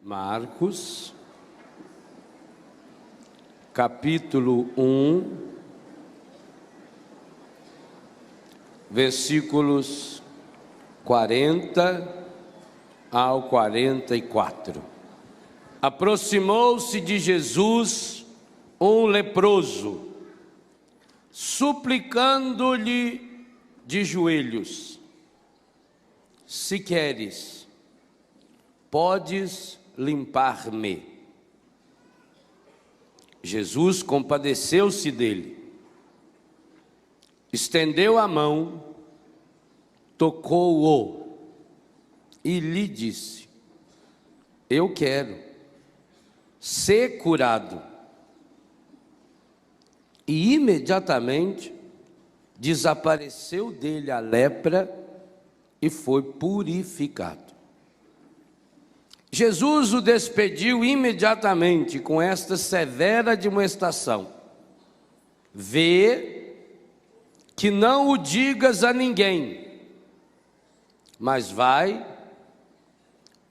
Marcos, capítulo 1, versículos 40 ao 44. Aproximou-se de Jesus um leproso, suplicando-lhe de joelhos: se queres, podes limpar-me. Jesus compadeceu-se dele, estendeu a mão, tocou-o e lhe disse: eu quero, ser curado. E imediatamente desapareceu dele a lepra e foi purificado. Jesus o despediu imediatamente com esta severa admoestação: vê que não o digas a ninguém, mas vai,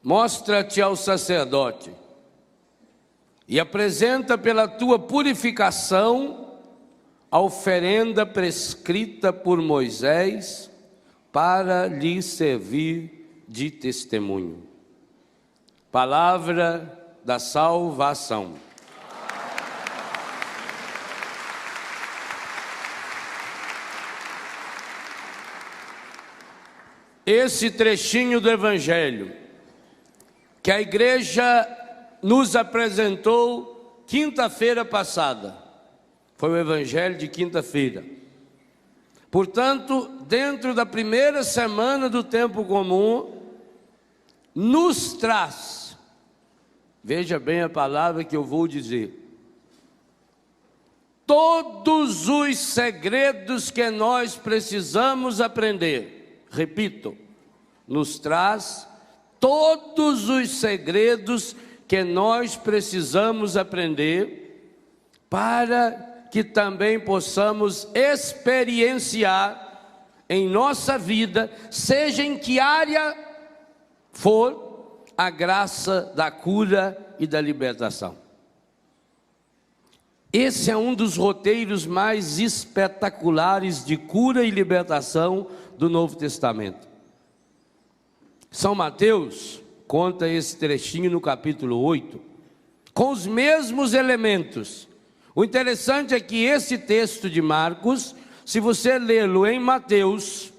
mostra-te ao sacerdote e apresenta pela tua purificação a oferenda prescrita por Moisés para lhe servir de testemunho. Palavra da salvação. Esse trechinho do Evangelho que a igreja nos apresentou quinta-feira passada, foi o Evangelho de quinta-feira. Portanto, dentro da primeira semana do tempo comum, nos traz, veja bem a palavra que eu vou dizer, todos os segredos que nós precisamos aprender. Repito, nos traz todos os segredos que nós precisamos aprender para que também possamos experienciar em nossa vida, seja em que área for, a graça da cura e da libertação. Esse é um dos roteiros mais espetaculares de cura e libertação do Novo Testamento. São Mateus conta esse trechinho no capítulo 8, com os mesmos elementos. O interessante é que esse texto de Marcos, se você lê-lo em Mateus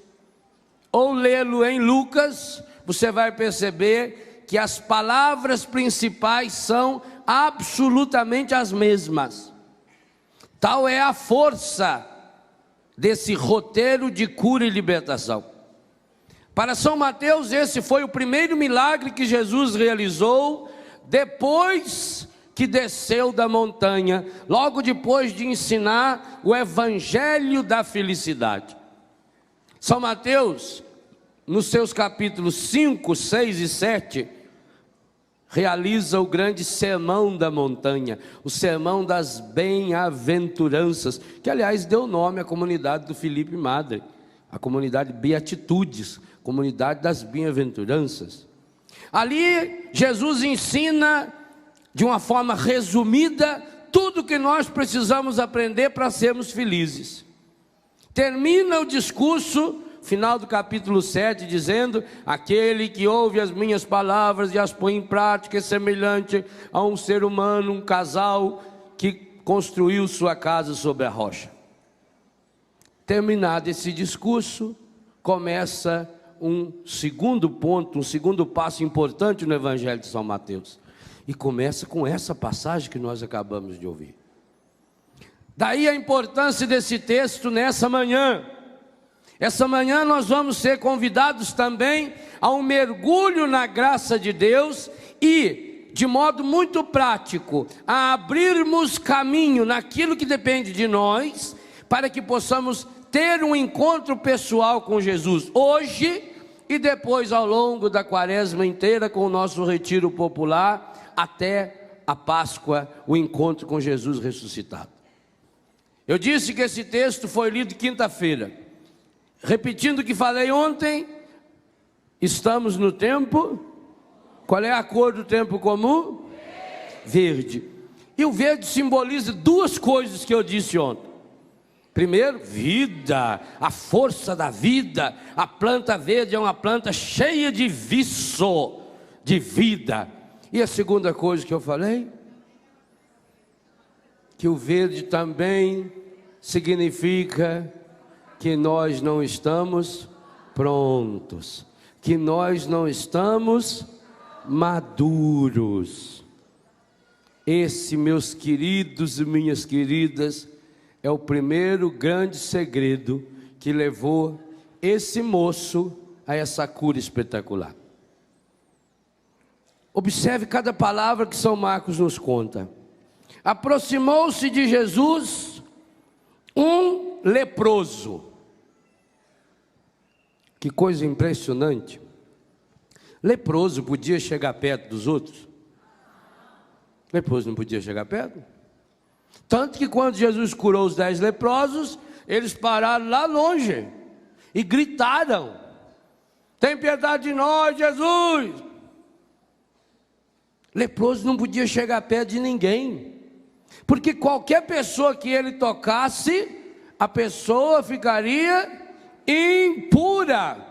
ou lê-lo em Lucas, você vai perceber que as palavras principais são absolutamente as mesmas. Tal é a força desse roteiro de cura e libertação. Para São Mateus, esse foi o primeiro milagre que Jesus realizou depois que desceu da montanha, logo depois de ensinar o evangelho da felicidade. São Mateus, nos seus capítulos 5, 6 e 7, realiza o grande sermão da montanha, o sermão das bem-aventuranças, que aliás deu nome à comunidade do Felipe Madre, a comunidade Beatitudes, comunidade das bem-aventuranças. Ali Jesus ensina de uma forma resumida tudo que nós precisamos aprender para sermos felizes. Termina o discurso, final do capítulo 7, dizendo: aquele que ouve as minhas palavras e as põe em prática é semelhante a um ser humano, um casal que construiu sua casa sobre a rocha. Terminado esse discurso, começa um segundo ponto, um segundo passo importante no Evangelho de São Mateus. E começa com essa passagem que nós acabamos de ouvir. Daí a importância desse texto nessa manhã. Essa manhã nós vamos ser convidados também a um mergulho na graça de Deus e, de modo muito prático, a abrirmos caminho naquilo que depende de nós, para que possamos ter um encontro pessoal com Jesus, hoje e depois ao longo da quaresma inteira, com o nosso retiro popular, até a Páscoa, o encontro com Jesus ressuscitado. Eu disse que esse texto foi lido quinta-feira. Repetindo o que falei ontem, estamos no tempo Qual é a cor do tempo comum? Verde. E o verde simboliza duas coisas que eu disse ontem. Primeiro, vida, a força da vida. A planta verde é uma planta cheia de viço, de vida. E a segunda coisa que eu falei? Que o verde também significa que nós não estamos prontos, que nós não estamos maduros. Esse, meus queridos e minhas queridas, é o primeiro grande segredo que levou esse moço a essa cura espetacular. Observe cada palavra que São Marcos nos conta. Aproximou-se de Jesus um leproso. Que coisa impressionante. Leproso podia chegar perto dos outros? Leproso não podia chegar perto? Tanto que quando Jesus curou os 10 leprosos, eles pararam lá longe e gritaram: tem piedade de nós, Jesus! Leproso não podia chegar perto de ninguém, porque qualquer pessoa que ele tocasse, a pessoa ficaria impura.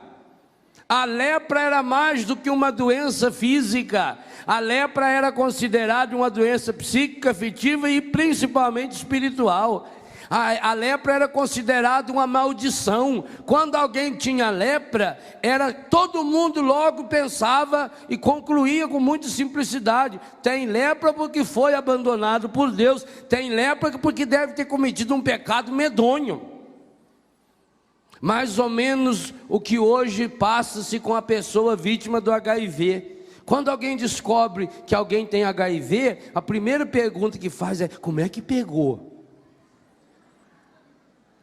A lepra era mais do que uma doença física. A lepra era considerada uma doença psíquica, afetiva e principalmente espiritual. A lepra era considerada uma maldição. Quando alguém tinha lepra, todo mundo logo pensava e concluía com muita simplicidade: tem lepra porque foi abandonado por Deus, tem lepra porque deve ter cometido um pecado medonho. Mais ou menos o que hoje passa-se com a pessoa vítima do HIV. Quando alguém descobre que alguém tem HIV, a primeira pergunta que faz é: como é que pegou?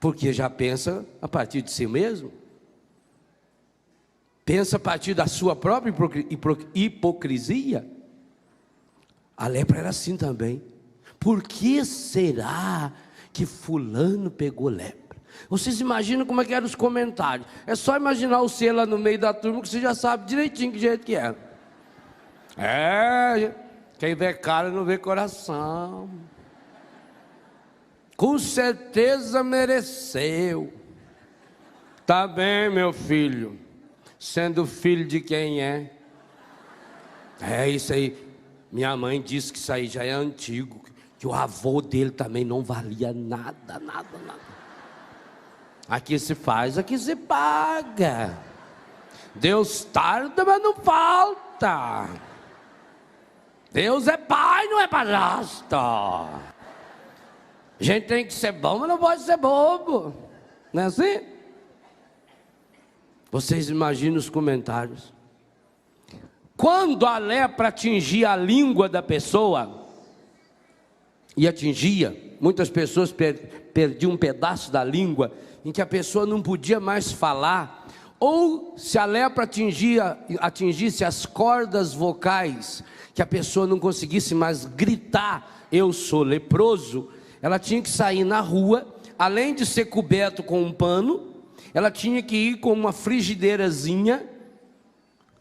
Porque já pensa a partir de si mesmo. Pensa a partir da sua própria hipocrisia. A lepra era assim também. Por que será que fulano pegou lepra? Vocês imaginam como é que eram os comentários? É só imaginar o ser lá no meio da turma que você já sabe direitinho que jeito que é. Quem vê cara não vê coração. Com certeza mereceu. Tá bem, meu filho. Sendo filho de quem é? É isso aí. Minha mãe disse que isso aí já é antigo, que o avô dele também não valia nada. Aqui se faz, aqui se paga. Deus tarda, mas não falta. Deus é pai, não é padrasto. A gente tem que ser bom, mas não pode ser bobo. Não é assim? Vocês imaginam os comentários. Quando a lepra atingia a língua da pessoa, e atingia, muitas pessoas perdiam um pedaço da língua, em que a pessoa não podia mais falar, ou se a lepra atingisse as cordas vocais, que a pessoa não conseguisse mais gritar: eu sou leproso, ela tinha que sair na rua, além de ser coberto com um pano, ela tinha que ir com uma frigideirazinha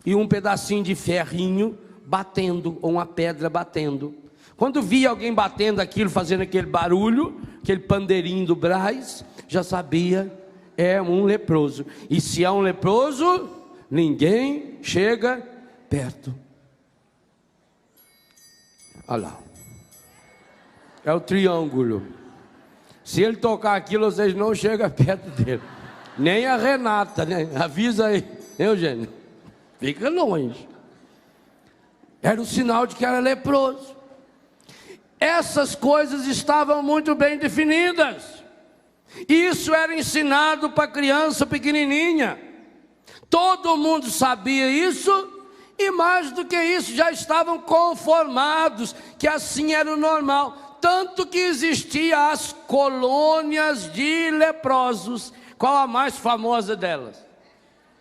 e um pedacinho de ferrinho batendo, ou uma pedra batendo. Quando via alguém batendo aquilo, fazendo aquele barulho, aquele pandeirinho do Brás, já sabia: é um leproso. E se é um leproso, ninguém chega perto. Olha lá. É o triângulo. Se ele tocar aquilo, vocês não chegam perto dele. Nem a Renata, né? Avisa aí, Eugênio. Fica longe. Era o sinal de que era leproso. Essas coisas estavam muito bem definidas. Isso era ensinado para criança pequenininha. Todo mundo sabia isso. E mais do que isso, já estavam conformados que assim era o normal. Tanto que existiam as colônias de leprosos. Qual a mais famosa delas?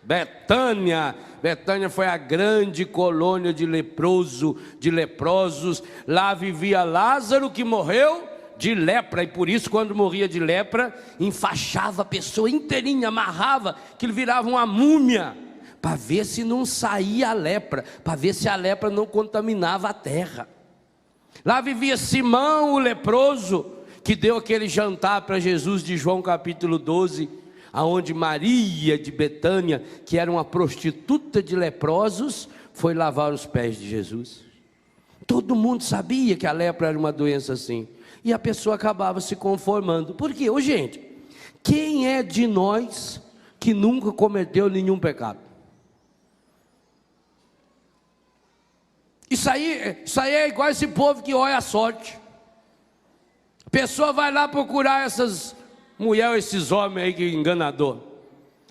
Betânia. Betânia foi a grande colônia de leprosos. Lá vivia Lázaro, que morreu de lepra, e por isso quando morria de lepra, enfaixava a pessoa inteirinha, amarrava, que ele virava uma múmia, para ver se não saía a lepra, para ver se a lepra não contaminava a terra. Lá vivia Simão o leproso, que deu aquele jantar para Jesus de João capítulo 12, aonde Maria de Betânia, que era uma prostituta de leprosos, foi lavar os pés de Jesus. Todo mundo sabia que a lepra era uma doença assim, e a pessoa acabava se conformando. Por quê? Ô gente, quem é de nós que nunca cometeu nenhum pecado? Isso aí é igual esse povo que olha a sorte. A pessoa vai lá procurar essas mulheres, esses homens aí que enganador.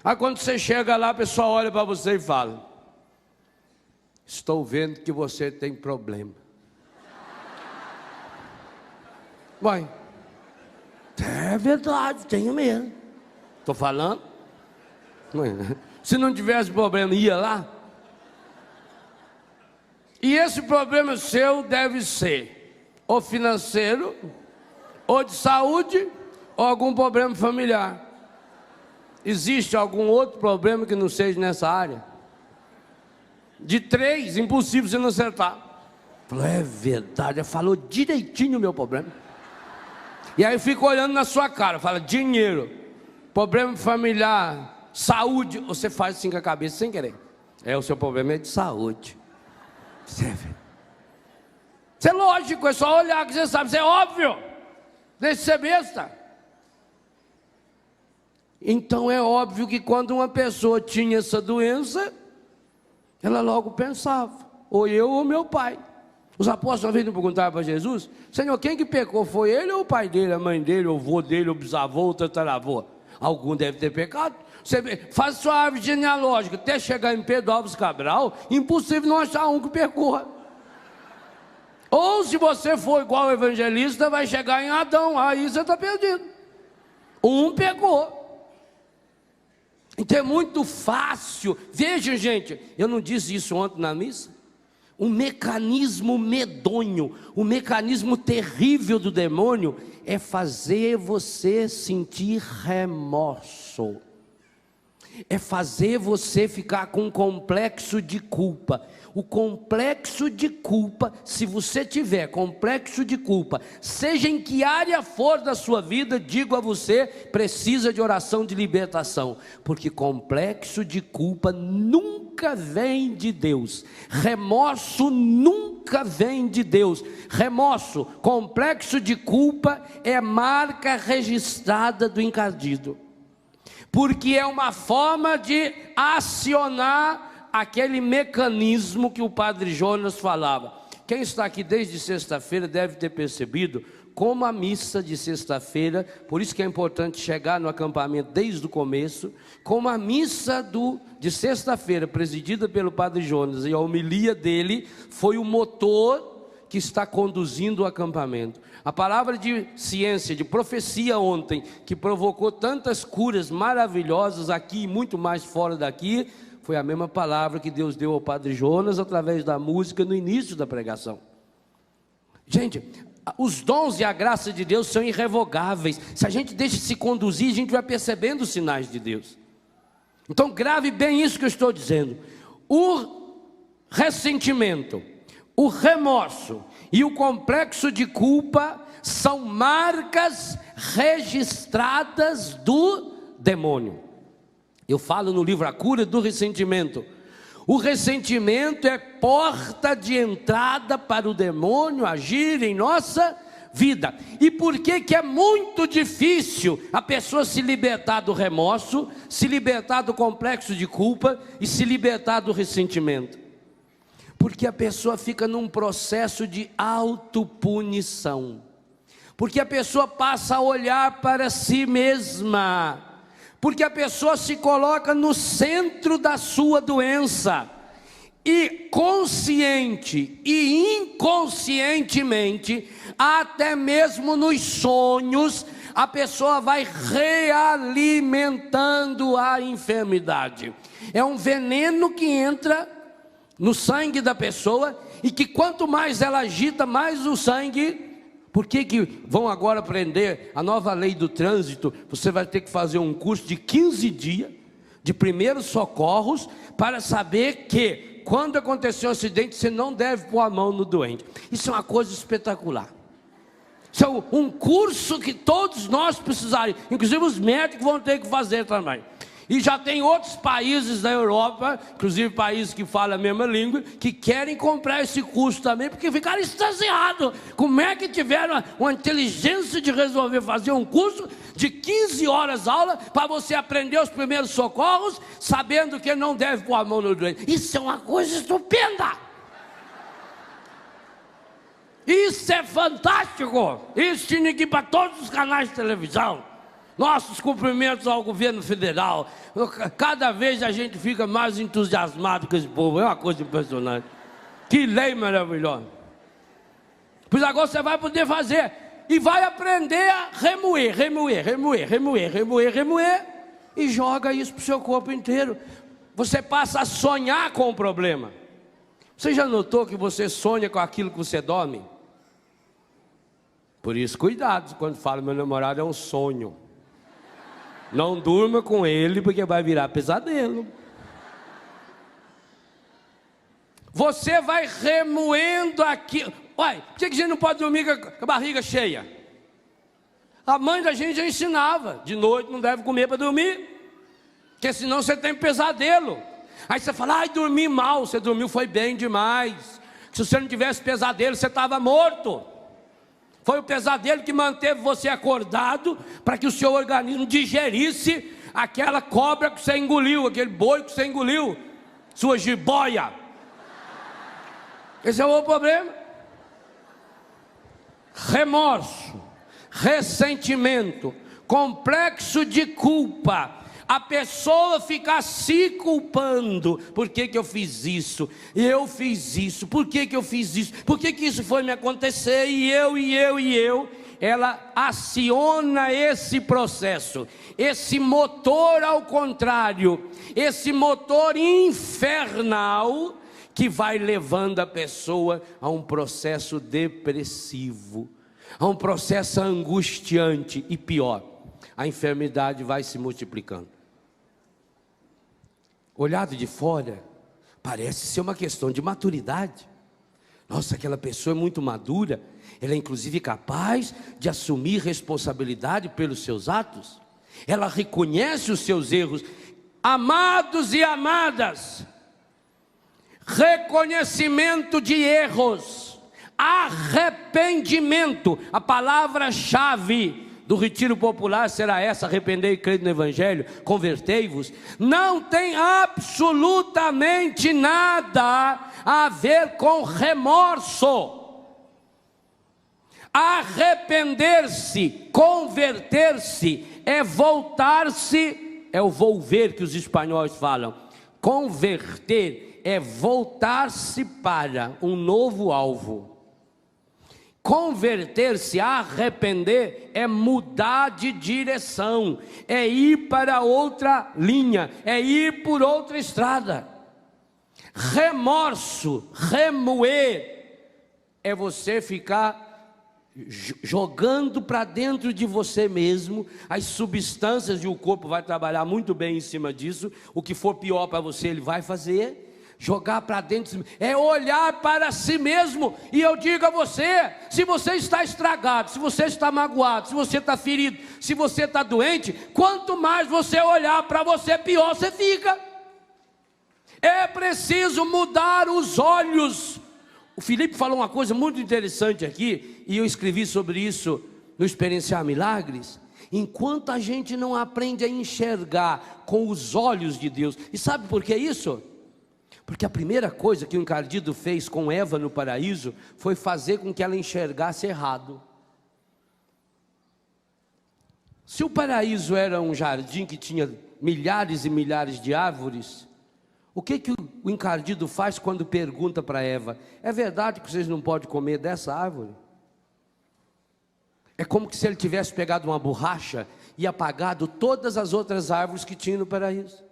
Aí quando você chega lá, a pessoa olha para você e fala: estou vendo que você tem problema. Vai. É verdade, tenho mesmo. Estou falando. Se não tivesse problema, ia lá. E esse problema seu deve ser ou financeiro, ou de saúde, ou algum problema familiar. Existe algum outro problema que não seja nessa área? De 3, impossível você não acertar. Falou, é verdade, falou direitinho o meu problema. E aí fica olhando na sua cara, fala: dinheiro, problema familiar, saúde. Você faz assim com a cabeça sem querer. O seu problema é de saúde. Isso é lógico, é só olhar que você sabe, isso é óbvio. Deixa de ser besta. Então é óbvio que quando uma pessoa tinha essa doença, ela logo pensava: ou eu ou meu pai. Os apóstolos uma vez não perguntaram para Jesus: Senhor, quem que pecou? Foi ele ou o pai dele, a mãe dele, o avô dele, o bisavô, o tataravô? Algum deve ter pecado. Você faz sua árvore genealógica até chegar em Pedro Alves Cabral, impossível não achar um que pecou. Ou se você for igual o evangelista, vai chegar em Adão, aí você está perdido. Um pecou. Então é muito fácil. Veja, gente, eu não disse isso ontem na missa. Um mecanismo medonho, um mecanismo terrível do demônio é fazer você sentir remorso. É fazer você ficar com um complexo de culpa. O complexo de culpa, se você tiver complexo de culpa, seja em que área for da sua vida, digo a você, precisa de oração de libertação, porque complexo de culpa nunca vem de Deus, remorso nunca vem de Deus. Remorso, complexo de culpa é marca registrada do encardido, porque é uma forma de acionar aquele mecanismo que o padre Jonas falava. Quem está aqui desde sexta-feira deve ter percebido como a missa de sexta-feira, por isso que é importante chegar no acampamento desde o começo, como a missa de sexta-feira, presidida pelo padre Jonas, e a homilia dele foi o motor que está conduzindo o acampamento. A palavra de ciência, de profecia ontem, que provocou tantas curas maravilhosas aqui e muito mais fora daqui, foi a mesma palavra que Deus deu ao padre Jonas através da música no início da pregação. Gente, os dons e a graça de Deus são irrevogáveis. Se a gente deixa se conduzir, a gente vai percebendo os sinais de Deus. Então grave bem isso que eu estou dizendo. O ressentimento, o remorso e o complexo de culpa são marcas registradas do demônio. Eu falo no livro A Cura do Ressentimento. O ressentimento é porta de entrada para o demônio agir em nossa vida. E por que é muito difícil a pessoa se libertar do remorso, se libertar do complexo de culpa e se libertar do ressentimento? Porque a pessoa fica num processo de autopunição. Porque a pessoa passa a olhar para si mesma. Porque a pessoa se coloca no centro da sua doença. E consciente e inconscientemente, até mesmo nos sonhos, a pessoa vai realimentando a enfermidade. É um veneno que entra no sangue da pessoa e que quanto mais ela agita, mais o sangue... Por que vão agora aprender a nova lei do trânsito? Você vai ter que fazer um curso de 15 dias, de primeiros socorros, para saber que quando acontecer um acidente, você não deve pôr a mão no doente. Isso é uma coisa espetacular. Isso é um curso que todos nós precisaremos, inclusive os médicos vão ter que fazer também. E já tem outros países da Europa, inclusive países que falam a mesma língua, que querem comprar esse curso também, porque ficaram extasiados. Como é que tiveram uma inteligência de resolver fazer um curso de 15 horas aula, para você aprender os primeiros socorros, sabendo que não deve pôr a mão no doente. Isso é uma coisa estupenda. Isso é fantástico. Isso tinha que ir para todos os canais de televisão. Nossos cumprimentos ao governo federal. Cada vez a gente fica mais entusiasmado com esse povo. É uma coisa impressionante. Que lei maravilhosa. Pois agora você vai poder fazer. E vai aprender a remoer. E joga isso para o seu corpo inteiro. Você passa a sonhar com o problema. Você já notou que você sonha com aquilo que você dorme? Por isso, cuidado quando fala meu namorado é um sonho. Não durma com ele, porque vai virar pesadelo. Você vai remoendo aquilo. Uai, por que a gente não pode dormir com a barriga cheia? A mãe da gente já ensinava: de noite não deve comer para dormir, porque senão você tem pesadelo. Aí você fala: ai, dormi mal. Você dormiu, foi bem demais. Se você não tivesse pesadelo, você estava morto. Foi o pesadelo que manteve você acordado, para que o seu organismo digerisse aquela cobra que você engoliu, aquele boi que você engoliu, sua jiboia. Esse é o problema. Remorso, ressentimento, complexo de culpa. A pessoa fica se culpando. Por que eu fiz isso? Eu fiz isso. Por que eu fiz isso? Por que isso foi me acontecer? E eu. Ela aciona esse processo, esse motor ao contrário, esse motor infernal, que vai levando a pessoa a um processo depressivo, a um processo angustiante. E pior, a enfermidade vai se multiplicando. Olhado de fora, parece ser uma questão de maturidade. Nossa, aquela pessoa é muito madura. Ela é inclusive capaz de assumir responsabilidade pelos seus atos. Ela reconhece os seus erros. Amados e amadas, reconhecimento de erros, arrependimento. A palavra-chave do retiro popular será essa: arrependei e crede no Evangelho, convertei-vos. Não tem absolutamente nada a ver com remorso. Arrepender-se, converter-se, é voltar-se, é o volver que os espanhóis falam. Converter é voltar-se para um novo alvo. Converter-se, arrepender, é mudar de direção, é ir para outra linha, é ir por outra estrada. Remorso, remoer, é você ficar jogando para dentro de você mesmo as substâncias, e o corpo vai trabalhar muito bem em cima disso. O que for pior para você, ele vai fazer. Jogar para dentro, é olhar para si mesmo. E eu digo a você, se você está estragado, se você está magoado, se você está ferido, se você está doente, quanto mais você olhar para você, pior você fica. É preciso mudar os olhos. O Felipe falou uma coisa muito interessante aqui, e eu escrevi sobre isso no Experienciar Milagres. Enquanto a gente não aprende a enxergar com os olhos de Deus, e sabe por que isso? Porque a primeira coisa que o encardido fez com Eva no paraíso foi fazer com que ela enxergasse errado. Se o paraíso era um jardim que tinha milhares e milhares de árvores, o que o encardido faz quando pergunta para Eva: é verdade que vocês não podem comer dessa árvore? É como se ele tivesse pegado uma borracha e apagado todas as outras árvores que tinha no paraíso.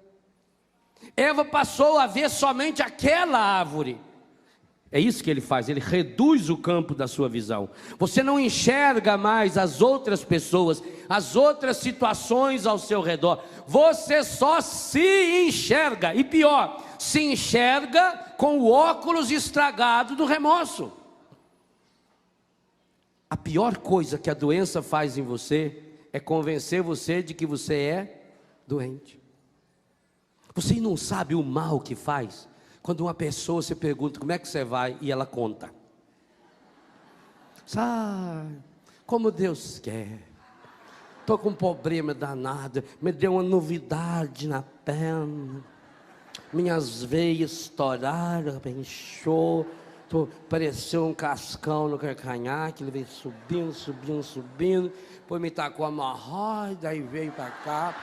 Eva passou a ver somente aquela árvore. É isso que ele faz, ele reduz o campo da sua visão. Você não enxerga mais as outras pessoas, as outras situações ao seu redor. Você só se enxerga, e pior, se enxerga com o óculos estragado do remorso. A pior coisa que a doença faz em você é convencer você de que você é doente. Você não sabe o mal que faz quando uma pessoa se pergunta como é que você vai e ela conta. Sabe, como Deus quer. Estou com um problema danado, me deu uma novidade na perna. Minhas veias estouraram, inchou. Pareceu um cascão no calcanhar, que ele veio subindo. Depois me tacou a hemorroida, aí veio para cá.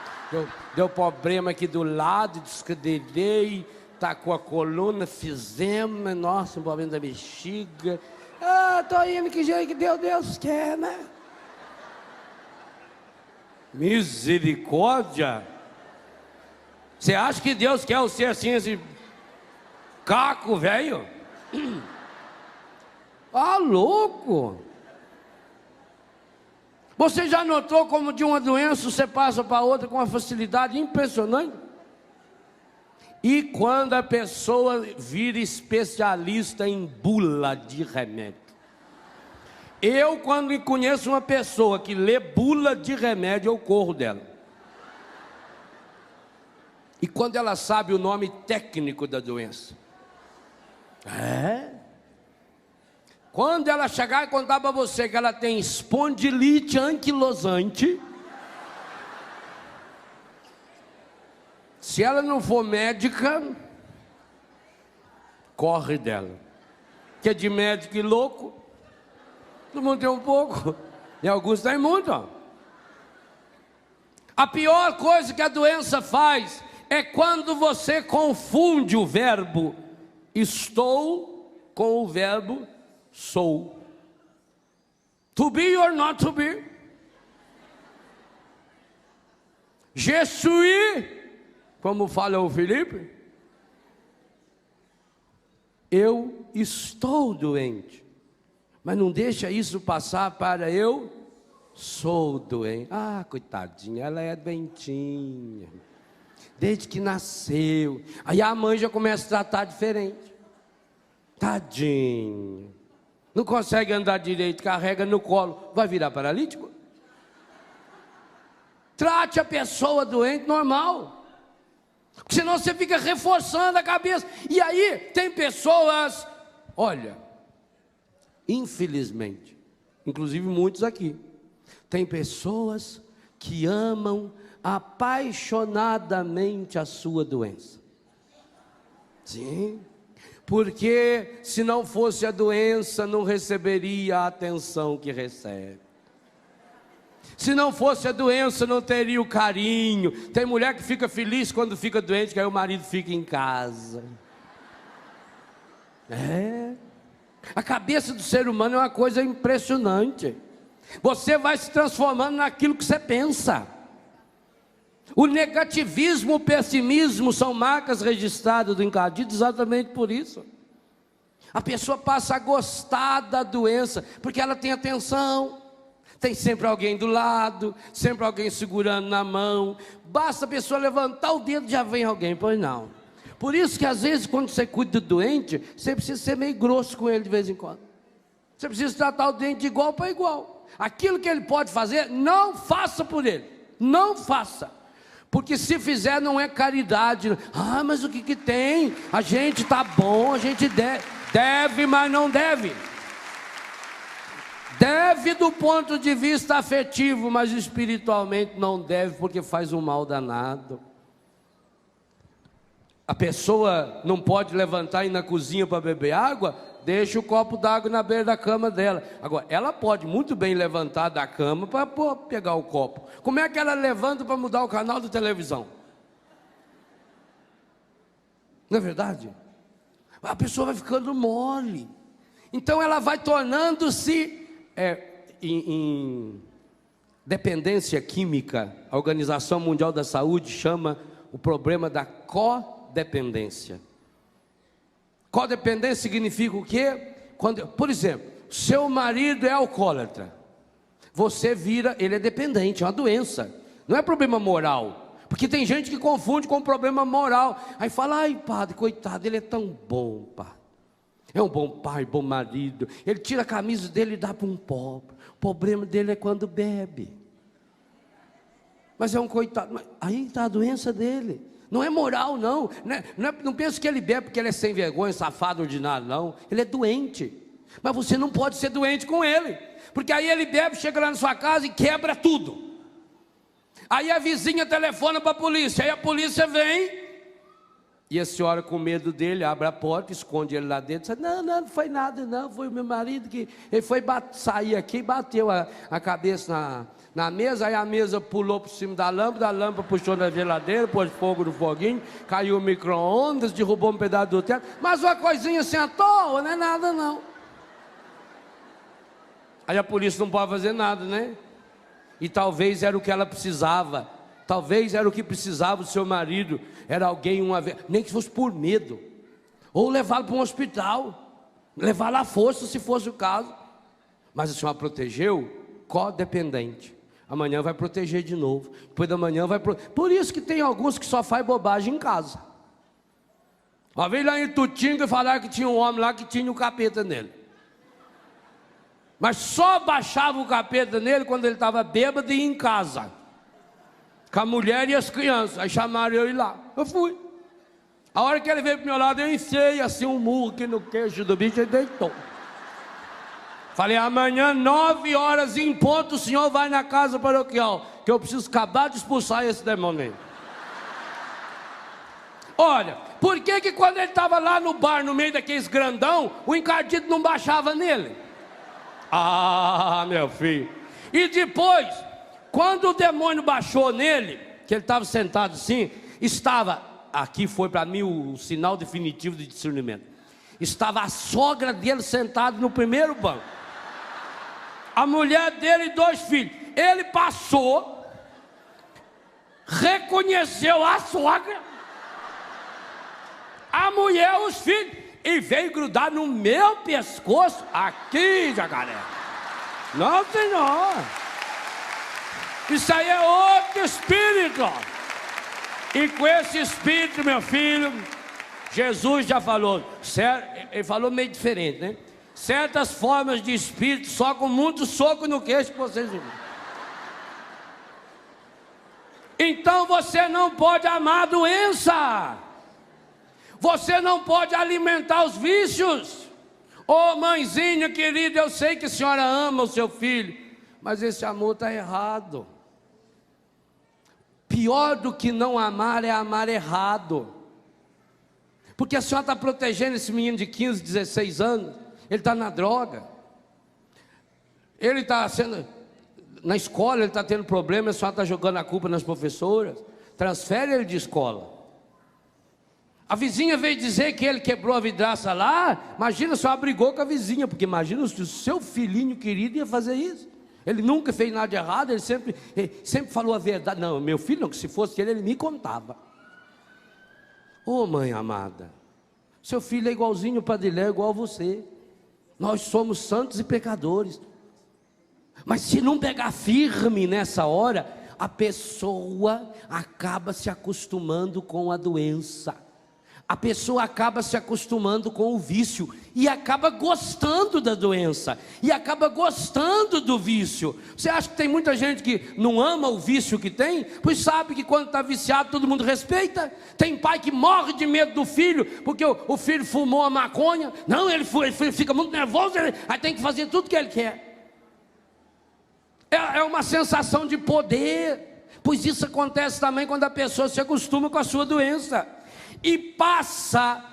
Deu problema aqui do lado, descadeirei. Tacou a coluna, fizemos, nossa, um problema da bexiga. Tô indo que jeito que Deus quer, né? Misericórdia! Você acha que Deus quer você assim, esse caco, velho? Louco! Você já notou como de uma doença você passa para outra com uma facilidade impressionante? E quando a pessoa vira especialista em bula de remédio? Eu, quando conheço uma pessoa que lê bula de remédio, eu corro dela. E quando ela sabe o nome técnico da doença? Quando ela chegar e contar para você que ela tem espondilite anquilosante, se ela não for médica, corre dela. Que é de médico e louco, todo mundo tem um pouco, e alguns têm muito. A pior coisa que a doença faz é quando você confunde o verbo estou com o verbo sou. To be or not to be. Je suis, como fala o Felipe, eu estou doente, mas não deixa isso passar para eu sou doente. Coitadinha, ela é doentinha, desde que nasceu. Aí a mãe já começa a tratar diferente. Tadinho, não consegue andar direito, carrega no colo, vai virar paralítico? Trate a pessoa doente normal, porque senão você fica reforçando a cabeça. E aí tem pessoas, olha, infelizmente, inclusive muitos aqui, tem pessoas que amam apaixonadamente a sua doença. Sim, porque se não fosse a doença, não receberia a atenção que recebe. Se não fosse a doença, não teria o carinho. Tem mulher que fica feliz quando fica doente, que aí o marido fica em casa. A cabeça do ser humano é uma coisa impressionante. Você vai se transformando naquilo que você pensa. O negativismo, o pessimismo são marcas registradas do encardido exatamente por isso. A pessoa passa a gostar da doença, porque ela tem atenção, tem sempre alguém do lado, sempre alguém segurando na mão. Basta a pessoa levantar o dedo, já vem alguém, pois não. Por isso que às vezes quando você cuida do doente, você precisa ser meio grosso com ele de vez em quando. Você precisa tratar o doente de igual para igual. Aquilo que ele pode fazer, não faça por ele, não faça. Porque se fizer não é caridade. Mas o que tem? A gente está bom, a gente deve, mas não deve. Deve do ponto de vista afetivo, mas espiritualmente não deve, porque faz um mal danado. A pessoa não pode levantar e ir na cozinha para beber água, deixa o copo d'água na beira da cama dela. Agora, ela pode muito bem levantar da cama para pegar o copo. Como é que ela levanta para mudar o canal da televisão? Não é verdade? A pessoa vai ficando mole. Então ela vai tornando-se em dependência química. A Organização Mundial da Saúde chama o problema da codependência. Codependência significa o quê? Quando, por exemplo, seu marido é alcoólatra, você vira, ele é dependente, é uma doença, não é problema moral, porque tem gente que confunde com problema moral, aí fala, ai padre, coitado, ele é tão bom, padre, é um bom pai, bom marido, ele tira a camisa dele e dá para um pobre, o problema dele é quando bebe, mas é um coitado, mas aí está a doença dele, não é moral não, não penso que ele bebe porque ele é sem vergonha, safado, ordinário, não, ele é doente, mas você não pode ser doente com ele, porque aí ele bebe, chega lá na sua casa e quebra tudo, aí a vizinha telefona para a polícia, aí a polícia vem, e a senhora com medo dele, abre a porta, esconde ele lá dentro, diz, não foi nada não, foi o meu marido que, ele foi sair aqui e bateu a cabeça na mesa, aí a mesa pulou por cima da lâmpada, a lâmpada puxou na geladeira, pôs fogo no foguinho, caiu o micro-ondas, derrubou um pedaço do teto, mas uma coisinha assim à toa, não é nada não. Aí a polícia não pode fazer nada, né? E talvez era o que ela precisava, talvez era o que precisava do seu marido, era alguém nem que fosse por medo, ou levá-lo para um hospital, levá-lo à força se fosse o caso, mas a senhora protegeu, codependente, amanhã vai proteger de novo, depois da manhã vai proteger, por isso que tem alguns que só faz bobagem em casa. Uma vez lá em Tutinga falaram que tinha um homem lá que tinha o capeta nele, mas só baixava o capeta nele quando ele estava bêbado e ia em casa, com a mulher e as crianças, aí chamaram eu ir lá, eu fui, a hora que ele veio para o meu lado, eu enfiei assim um murro aqui no queixo do bicho, ele deitou, falei, amanhã 9 horas em ponto, o senhor vai na casa paroquial, que eu preciso acabar de expulsar esse demônio aí. Olha, por que quando ele estava lá no bar, no meio daqueles grandão, o encardido não baixava nele? Ah, meu filho, e depois, quando o demônio baixou nele, que ele estava sentado assim, aqui foi para mim o sinal definitivo de discernimento, estava a sogra dele sentada no primeiro banco, a mulher dele e 2 filhos, ele passou, reconheceu a sogra, a mulher, os filhos, e veio grudar no meu pescoço, aqui, jacaré. Não, senhor. Isso aí é outro espírito. E com esse espírito, meu filho, Jesus já falou, ele falou meio diferente, né? Certas formas de espírito, só com muito soco no queixo que vocês viram. Então você não pode amar a doença. Você não pode alimentar os vícios. Ô mãezinha querida, eu sei que a senhora ama o seu filho, mas esse amor está errado. Pior do que não amar é amar errado. Porque a senhora está protegendo esse menino de 15, 16 anos, ele está na droga, ele está sendo, na escola ele está tendo problema, a senhora está jogando a culpa nas professoras, transfere ele de escola. A vizinha veio dizer que ele quebrou a vidraça lá, imagina, só brigou com a vizinha, porque imagina se o seu filhinho querido ia fazer isso. Ele nunca fez nada de errado, ele sempre falou a verdade. Não, meu filho não, que se fosse ele me contava. Ô mãe amada, seu filho é igualzinho o Padre Léo, igual a você. Nós somos santos e pecadores. Mas se não pegar firme nessa hora, a pessoa acaba se acostumando com a doença. A pessoa acaba se acostumando com o vício e acaba gostando da doença e acaba gostando do vício. Você acha que tem muita gente que não ama o vício que tem? Pois sabe que quando está viciado todo mundo respeita. Tem pai que morre de medo do filho porque o filho fumou a maconha. Não, ele fica muito nervoso, aí tem que fazer tudo que ele quer. É uma sensação de poder, pois isso acontece também quando a pessoa se acostuma com a sua doença. E passa,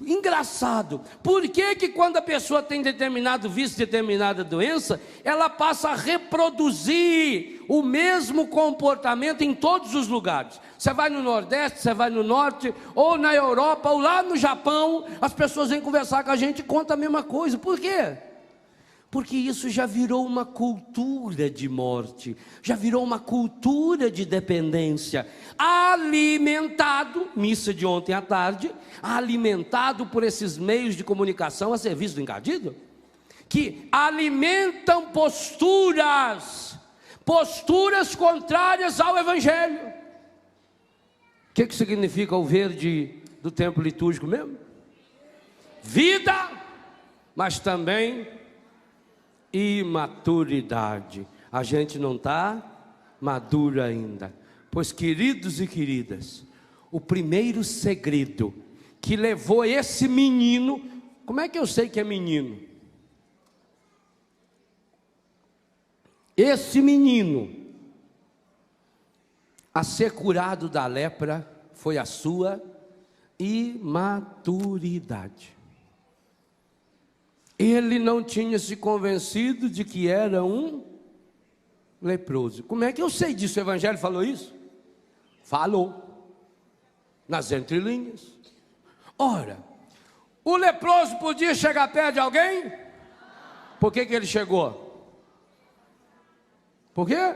engraçado, por que quando a pessoa tem determinado vício, determinada doença, ela passa a reproduzir o mesmo comportamento em todos os lugares? Você vai no Nordeste, você vai no Norte, ou na Europa, ou lá no Japão, as pessoas vêm conversar com a gente e contam a mesma coisa. Por quê? Porque isso já virou uma cultura de morte, já virou uma cultura de dependência, alimentado, missa de ontem à tarde, alimentado por esses meios de comunicação a serviço do encardido, que alimentam posturas contrárias ao Evangelho. O que significa o verde do tempo litúrgico mesmo? Vida, mas também imaturidade. A gente não está maduro ainda. Pois, queridos e queridas, o primeiro segredo que levou esse menino, como é que eu sei que é menino? Esse menino a ser curado da lepra foi a sua imaturidade. Ele não tinha se convencido de que era um leproso. Como é que eu sei disso? O Evangelho falou isso? Falou. Nas entrelinhas. Ora, o leproso podia chegar perto de alguém? Por que ele chegou? Por quê?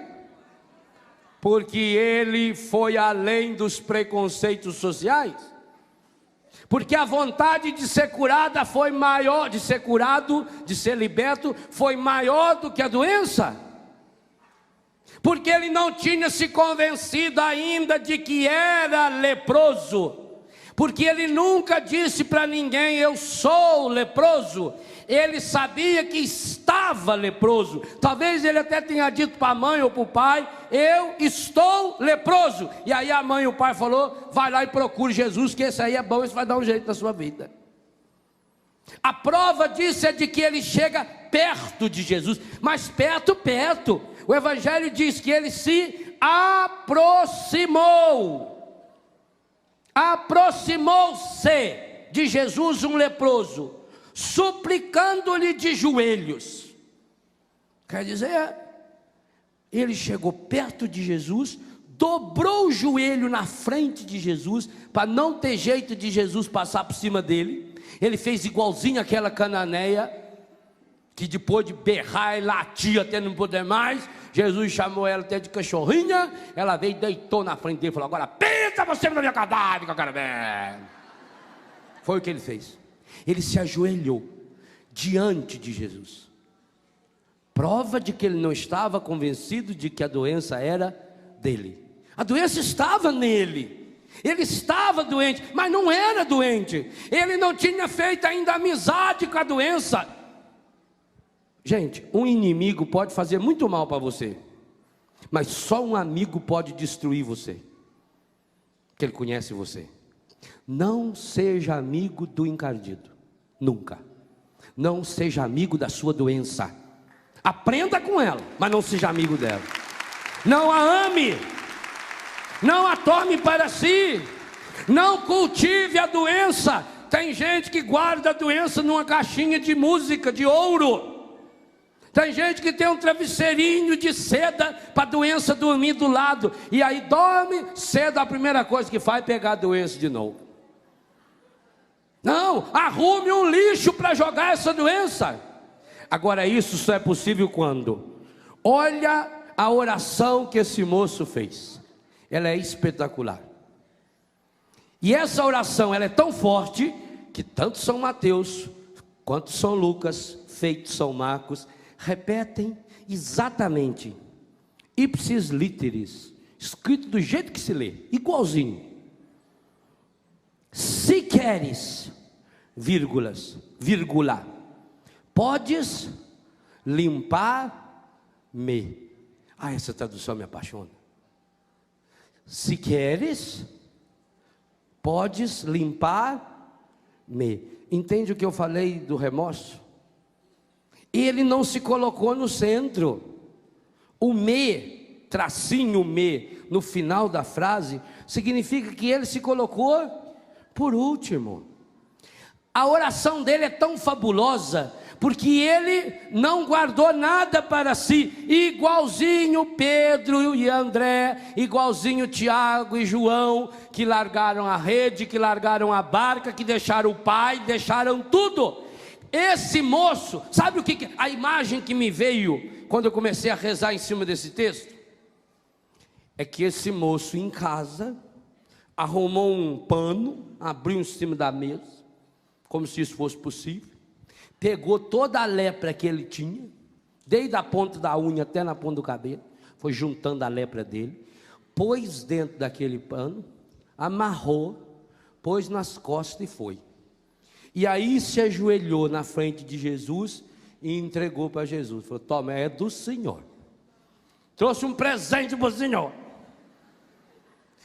Porque ele foi além dos preconceitos sociais. Porque a vontade de ser curada foi maior, de ser curado, de ser liberto, foi maior do que a doença. Porque ele não tinha se convencido ainda de que era leproso. Porque ele nunca disse para ninguém, eu sou leproso. Ele sabia que estava leproso. Talvez ele até tenha dito para a mãe ou para o pai, eu estou leproso. E aí a mãe e o pai falou, vai lá e procure Jesus, que esse aí é bom, isso vai dar um jeito na sua vida. A prova disso é de que ele chega perto de Jesus, mas perto. O Evangelho diz que ele se aproximou-se de Jesus um leproso, suplicando-lhe de joelhos. Quer dizer, ele chegou perto de Jesus, dobrou o joelho na frente de Jesus, para não ter jeito de Jesus passar por cima dele. Ele fez igualzinho aquela cananeia, que depois de berrar e latir até não poder mais, Jesus chamou ela até de cachorrinha, ela veio e deitou na frente dele e falou, agora pensa você no meu cadáver que eu quero ver. Foi o que ele fez. Ele se ajoelhou diante de Jesus. Prova de que ele não estava convencido de que a doença era dele. A doença estava nele. Ele estava doente, mas não era doente. Ele não tinha feito ainda amizade com a doença. Gente, um inimigo pode fazer muito mal para você, mas só um amigo pode destruir você, porque ele conhece você. Não seja amigo do encardido, nunca. Não seja amigo da sua doença. Aprenda com ela, mas não seja amigo dela. Não a ame, não a tome para si, não cultive a doença. Tem gente que guarda a doença numa caixinha de música de ouro. Tem gente que tem um travesseirinho de seda para a doença dormir do lado. E aí dorme, cedo a primeira coisa que faz é pegar a doença de novo. Não, arrume um lixo para jogar essa doença. Agora isso só é possível quando? Olha a oração que esse moço fez. Ela é espetacular. E essa oração ela é tão forte que tanto São Mateus quanto São Lucas, feito São Marcos, repetem exatamente, ipsis literis, escrito do jeito que se lê, igualzinho. Se queres, vírgula, podes limpar-me. Essa tradução me apaixona. Se queres, podes limpar-me. Entende o que eu falei do remorso? Ele não se colocou no centro. O me, tracinho me, no final da frase, significa que ele se colocou por último. A oração dele é tão fabulosa, porque ele não guardou nada para si, igualzinho Pedro e André, igualzinho Tiago e João, que largaram a rede, que largaram a barca, que deixaram o pai, deixaram tudo. Esse moço, sabe o que a imagem que me veio quando eu comecei a rezar em cima desse texto? É que esse moço em casa arrumou um pano, abriu em cima da mesa, como se isso fosse possível, pegou toda a lepra que ele tinha, desde a ponta da unha até na ponta do cabelo, foi juntando a lepra dele, pôs dentro daquele pano, amarrou, pôs nas costas e foi. E aí se ajoelhou na frente de Jesus e entregou para Jesus. Falou: toma, é do Senhor. Trouxe um presente para o Senhor.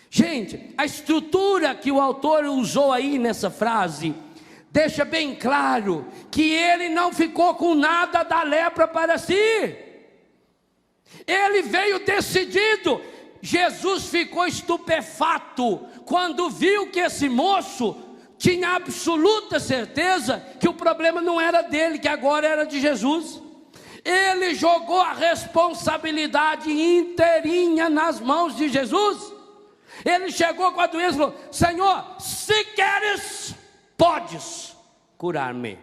Gente, a estrutura que o autor usou aí nessa frase deixa bem claro que ele não ficou com nada da lepra para si. Ele veio decidido. Jesus ficou estupefato quando viu que esse moço tinha absoluta certeza que o problema não era dele, que agora era de Jesus. Ele jogou a responsabilidade inteirinha nas mãos de Jesus. Ele chegou com a doença e falou: Senhor, se queres, podes curar-me.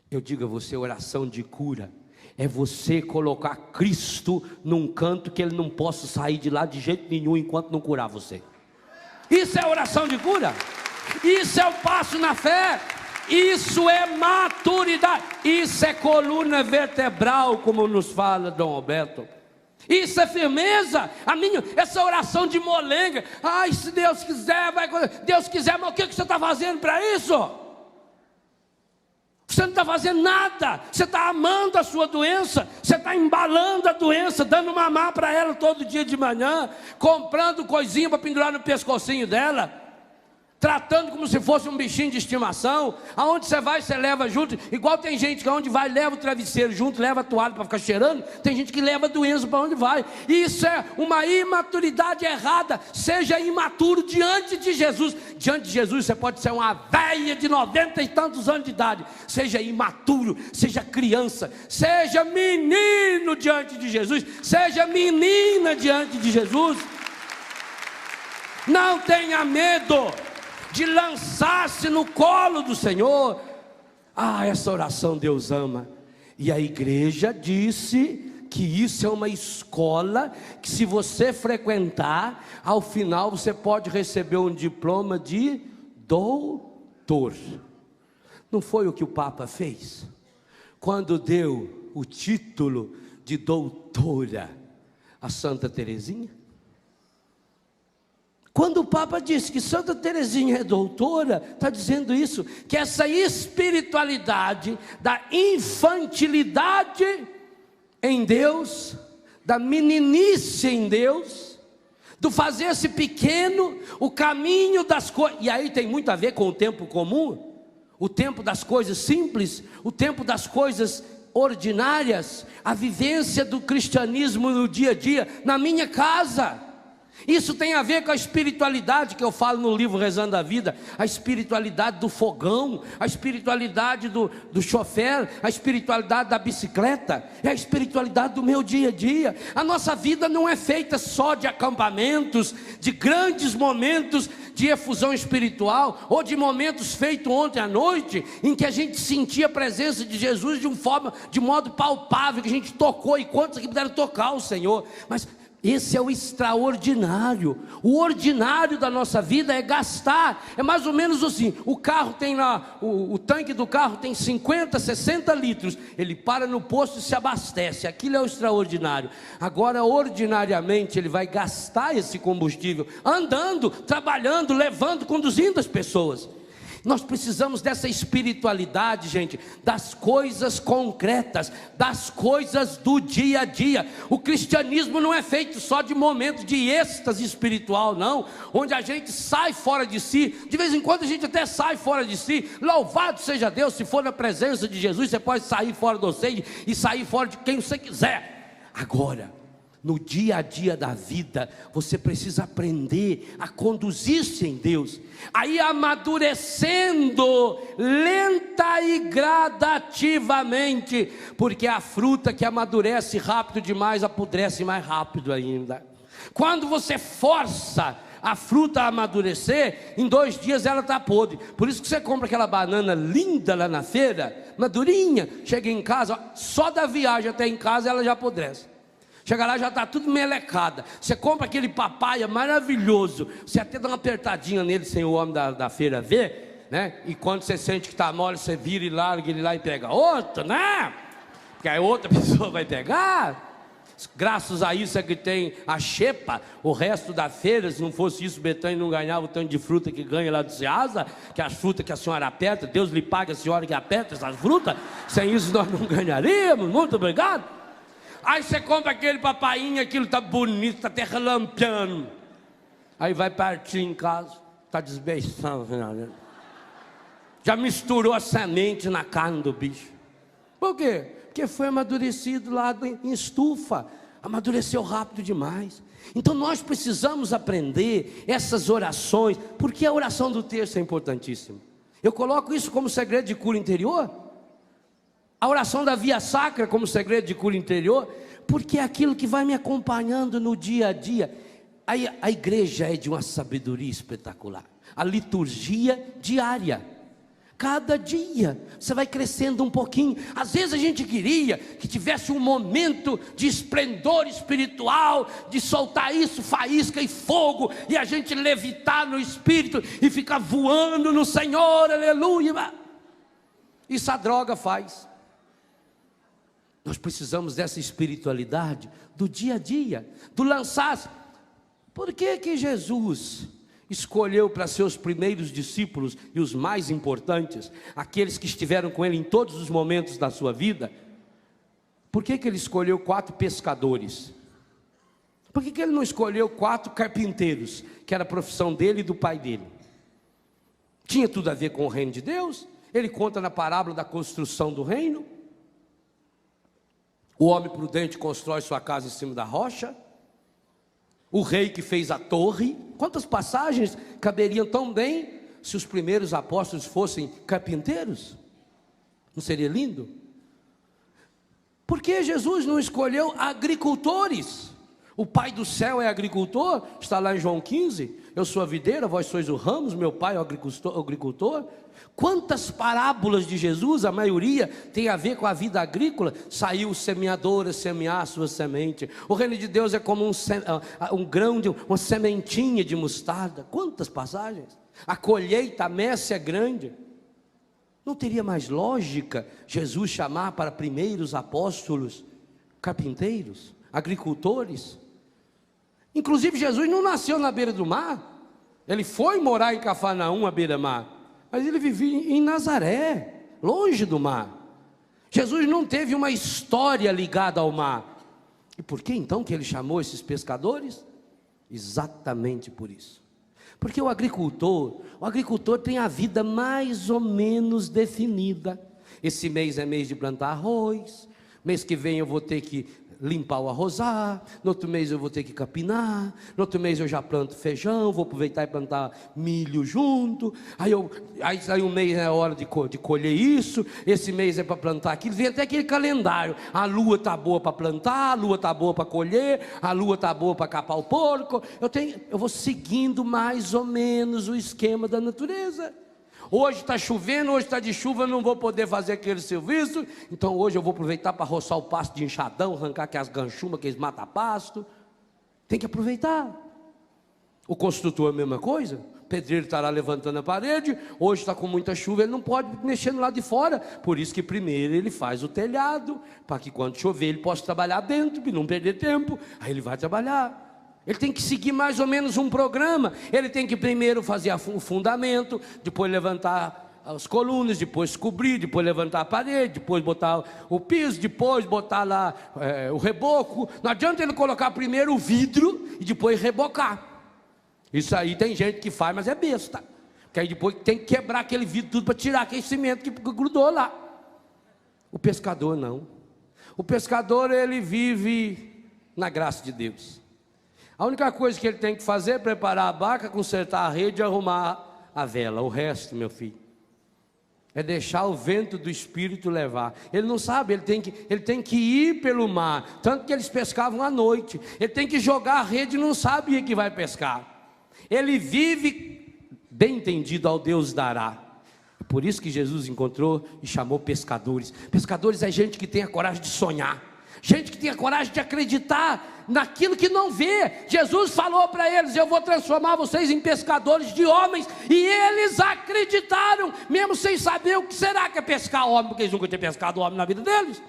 Eu digo a você, oração de cura é você colocar Cristo num canto que Ele não possa sair de lá de jeito nenhum enquanto não curar você. Isso é oração de cura. Isso é o passo na fé. Isso é maturidade. Isso é coluna vertebral, como nos fala Dom Roberto. Isso é firmeza. Essa oração de molenga: ai, se Deus quiser, vai. Deus quiser, mas o que você está fazendo para isso? Você não está fazendo nada. Você está amando a sua doença. Você está embalando a doença, dando mamar para ela todo dia de manhã, comprando coisinha para pendurar no pescocinho dela, tratando como se fosse um bichinho de estimação. Aonde você vai, você leva junto. Igual tem gente que aonde vai leva o travesseiro junto, leva a toalha para ficar cheirando. Tem gente que leva a doença para onde vai. Isso é uma imaturidade errada. Seja imaturo diante de Jesus. Diante de Jesus você pode ser uma velha de 90 e tantos anos de idade. Seja imaturo, seja criança, seja menino diante de Jesus, seja menina diante de Jesus. Não tenha medo de lançar-se no colo do Senhor. Essa oração Deus ama. E a igreja disse que isso é uma escola que, se você frequentar, ao final você pode receber um diploma de doutor. Não foi o que o Papa fez quando deu o título de doutora a Santa Teresinha? Quando o Papa disse que Santa Teresinha é doutora, está dizendo isso, que essa espiritualidade da infantilidade em Deus, da meninice em Deus, do fazer-se pequeno, o caminho das coisas, e aí tem muito a ver com o tempo comum, o tempo das coisas simples, o tempo das coisas ordinárias, a vivência do cristianismo no dia a dia, na minha casa. Isso tem a ver com a espiritualidade que eu falo no livro Rezando a Vida, a espiritualidade do fogão, a espiritualidade do chofer, a espiritualidade da bicicleta, é a espiritualidade do meu dia a dia. A nossa vida não é feita só de acampamentos, de grandes momentos de efusão espiritual, ou de momentos feitos ontem à noite, em que a gente sentia a presença de Jesus de modo palpável, que a gente tocou, e quantos aqui puderam tocar o Senhor, mas esse é o extraordinário. O ordinário da nossa vida é gastar. É mais ou menos assim: o carro tem lá, o tanque do carro tem 50, 60 litros. Ele para no posto e se abastece. Aquilo é o extraordinário. Agora, ordinariamente, ele vai gastar esse combustível andando, trabalhando, levando, conduzindo as pessoas. Nós precisamos dessa espiritualidade, gente, das coisas concretas, das coisas do dia a dia. O cristianismo não é feito só de momentos de êxtase espiritual, não, onde a gente sai fora de si. De vez em quando a gente até sai fora de si. Louvado seja Deus, se for na presença de Jesus, você pode sair fora do você e sair fora de quem você quiser. Agora, no dia a dia da vida, você precisa aprender a conduzir-se em Deus, a ir amadurecendo lenta e gradativamente, porque a fruta que amadurece rápido demais apodrece mais rápido ainda. Quando você força a fruta amadurecer, em 2 dias ela está podre. Por isso que você compra aquela banana linda lá na feira, madurinha, chega em casa, só da viagem até em casa ela já apodrece. Chega lá já está tudo melecada. Você compra aquele papaya maravilhoso, você até dá uma apertadinha nele sem o homem da feira ver, né? E quando você sente que está mole, você vira e larga ele lá e pega outro, né? Porque aí outra pessoa vai pegar. Graças a isso é que tem a xepa. O resto da feira, se não fosse isso, Betânia não ganhava o tanto de fruta que ganha lá do Ceasa, que as frutas que a senhora aperta, Deus lhe paga a senhora que aperta essas frutas. Sem isso nós não ganharíamos. Muito obrigado. Aí você compra aquele papainho, aquilo está bonito, está até relampeando. Aí vai partir em casa, está desbeiçando. Já misturou a semente na carne do bicho. Por quê? Porque foi amadurecido lá em estufa, amadureceu rápido demais. Então nós precisamos aprender essas orações, porque a oração do texto é importantíssima. Eu coloco isso como segredo de cura interior, a oração da via sacra como segredo de cura interior, porque é aquilo que vai me acompanhando no dia a dia. A igreja é de uma sabedoria espetacular, a liturgia diária. Cada dia você vai crescendo um pouquinho. Às vezes a gente queria que tivesse um momento de esplendor espiritual, de soltar isso, faísca e fogo, e a gente levitar no Espírito e ficar voando no Senhor, aleluia. Isso a droga faz. Nós precisamos dessa espiritualidade do dia a dia, do lançar. Por que Jesus escolheu para seus primeiros discípulos e os mais importantes, aqueles que estiveram com ele em todos os momentos da sua vida? Por que ele escolheu 4 pescadores? Por que ele não escolheu 4 carpinteiros, que era a profissão dele e do pai dele? Tinha tudo a ver com o reino de Deus. Ele conta na parábola da construção do reino. O homem prudente constrói sua casa em cima da rocha. O rei que fez a torre. Quantas passagens caberiam tão bem se os primeiros apóstolos fossem carpinteiros? Não seria lindo? Por que Jesus não escolheu agricultores? O Pai do céu é agricultor, está lá em João 15. Eu sou a videira, vós sois o ramos, meu pai é o agricultor. Quantas parábolas de Jesus, a maioria tem a ver com a vida agrícola. Saiu o semeador a semear a sua semente. O reino de Deus é como um grão, uma sementinha de mostarda. Quantas passagens? A colheita, a messe é grande. Não teria mais lógica Jesus chamar para primeiros apóstolos carpinteiros, agricultores? Inclusive Jesus não nasceu na beira do mar. Ele foi morar em Cafarnaum, à beira-mar, mas ele vivia em Nazaré, longe do mar. Jesus não teve uma história ligada ao mar. E por que então que ele chamou esses pescadores? Exatamente por isso. Porque o agricultor tem a vida mais ou menos definida. Esse mês é mês de plantar arroz, mês que vem eu vou ter que limpar o arrozar, no outro mês eu vou ter que capinar, no outro mês eu já planto feijão, vou aproveitar e plantar milho junto, aí um mês é hora de colher isso, esse mês é para plantar aquilo, vem até aquele calendário, a lua está boa para plantar, a lua está boa para colher, a lua está boa para capar o porco, eu vou seguindo mais ou menos o esquema da natureza. Hoje está chovendo, hoje está de chuva, eu não vou poder fazer aquele serviço, então hoje eu vou aproveitar para roçar o pasto de enxadão, arrancar aquelas ganchumas, aqueles mata-pasto. Tem que aproveitar. O construtor é a mesma coisa. O pedreiro está lá levantando a parede, hoje está com muita chuva, ele não pode mexer no lado de fora, por isso que primeiro ele faz o telhado, para que quando chover ele possa trabalhar dentro, para não perder tempo, aí ele vai trabalhar. Ele tem que seguir mais ou menos um programa. Ele tem que primeiro fazer o fundamento, depois levantar as colunas, depois cobrir, depois levantar a parede, depois botar o piso, depois botar lá o reboco. Não adianta ele colocar primeiro o vidro e depois rebocar. Isso aí tem gente que faz, mas é besta. Porque aí depois tem que quebrar aquele vidro tudo para tirar aquele cimento que grudou lá. O pescador não. O pescador ele vive na graça de Deus. A única coisa que ele tem que fazer é preparar a barca, consertar a rede e arrumar a vela. O resto, meu filho, é deixar o vento do Espírito levar. Ele não sabe, ele tem que ir pelo mar. Tanto que eles pescavam à noite. Ele tem que jogar a rede e não sabe que vai pescar. Ele vive, bem entendido, ao Deus dará. Por isso que Jesus encontrou e chamou pescadores. Pescadores é gente que tem a coragem de sonhar, gente que tem a coragem de acreditar naquilo que não vê. Jesus falou para eles: eu vou transformar vocês em pescadores de homens. E eles acreditaram, mesmo sem saber o que será que é pescar homem, porque eles nunca tinham pescado homem na vida deles.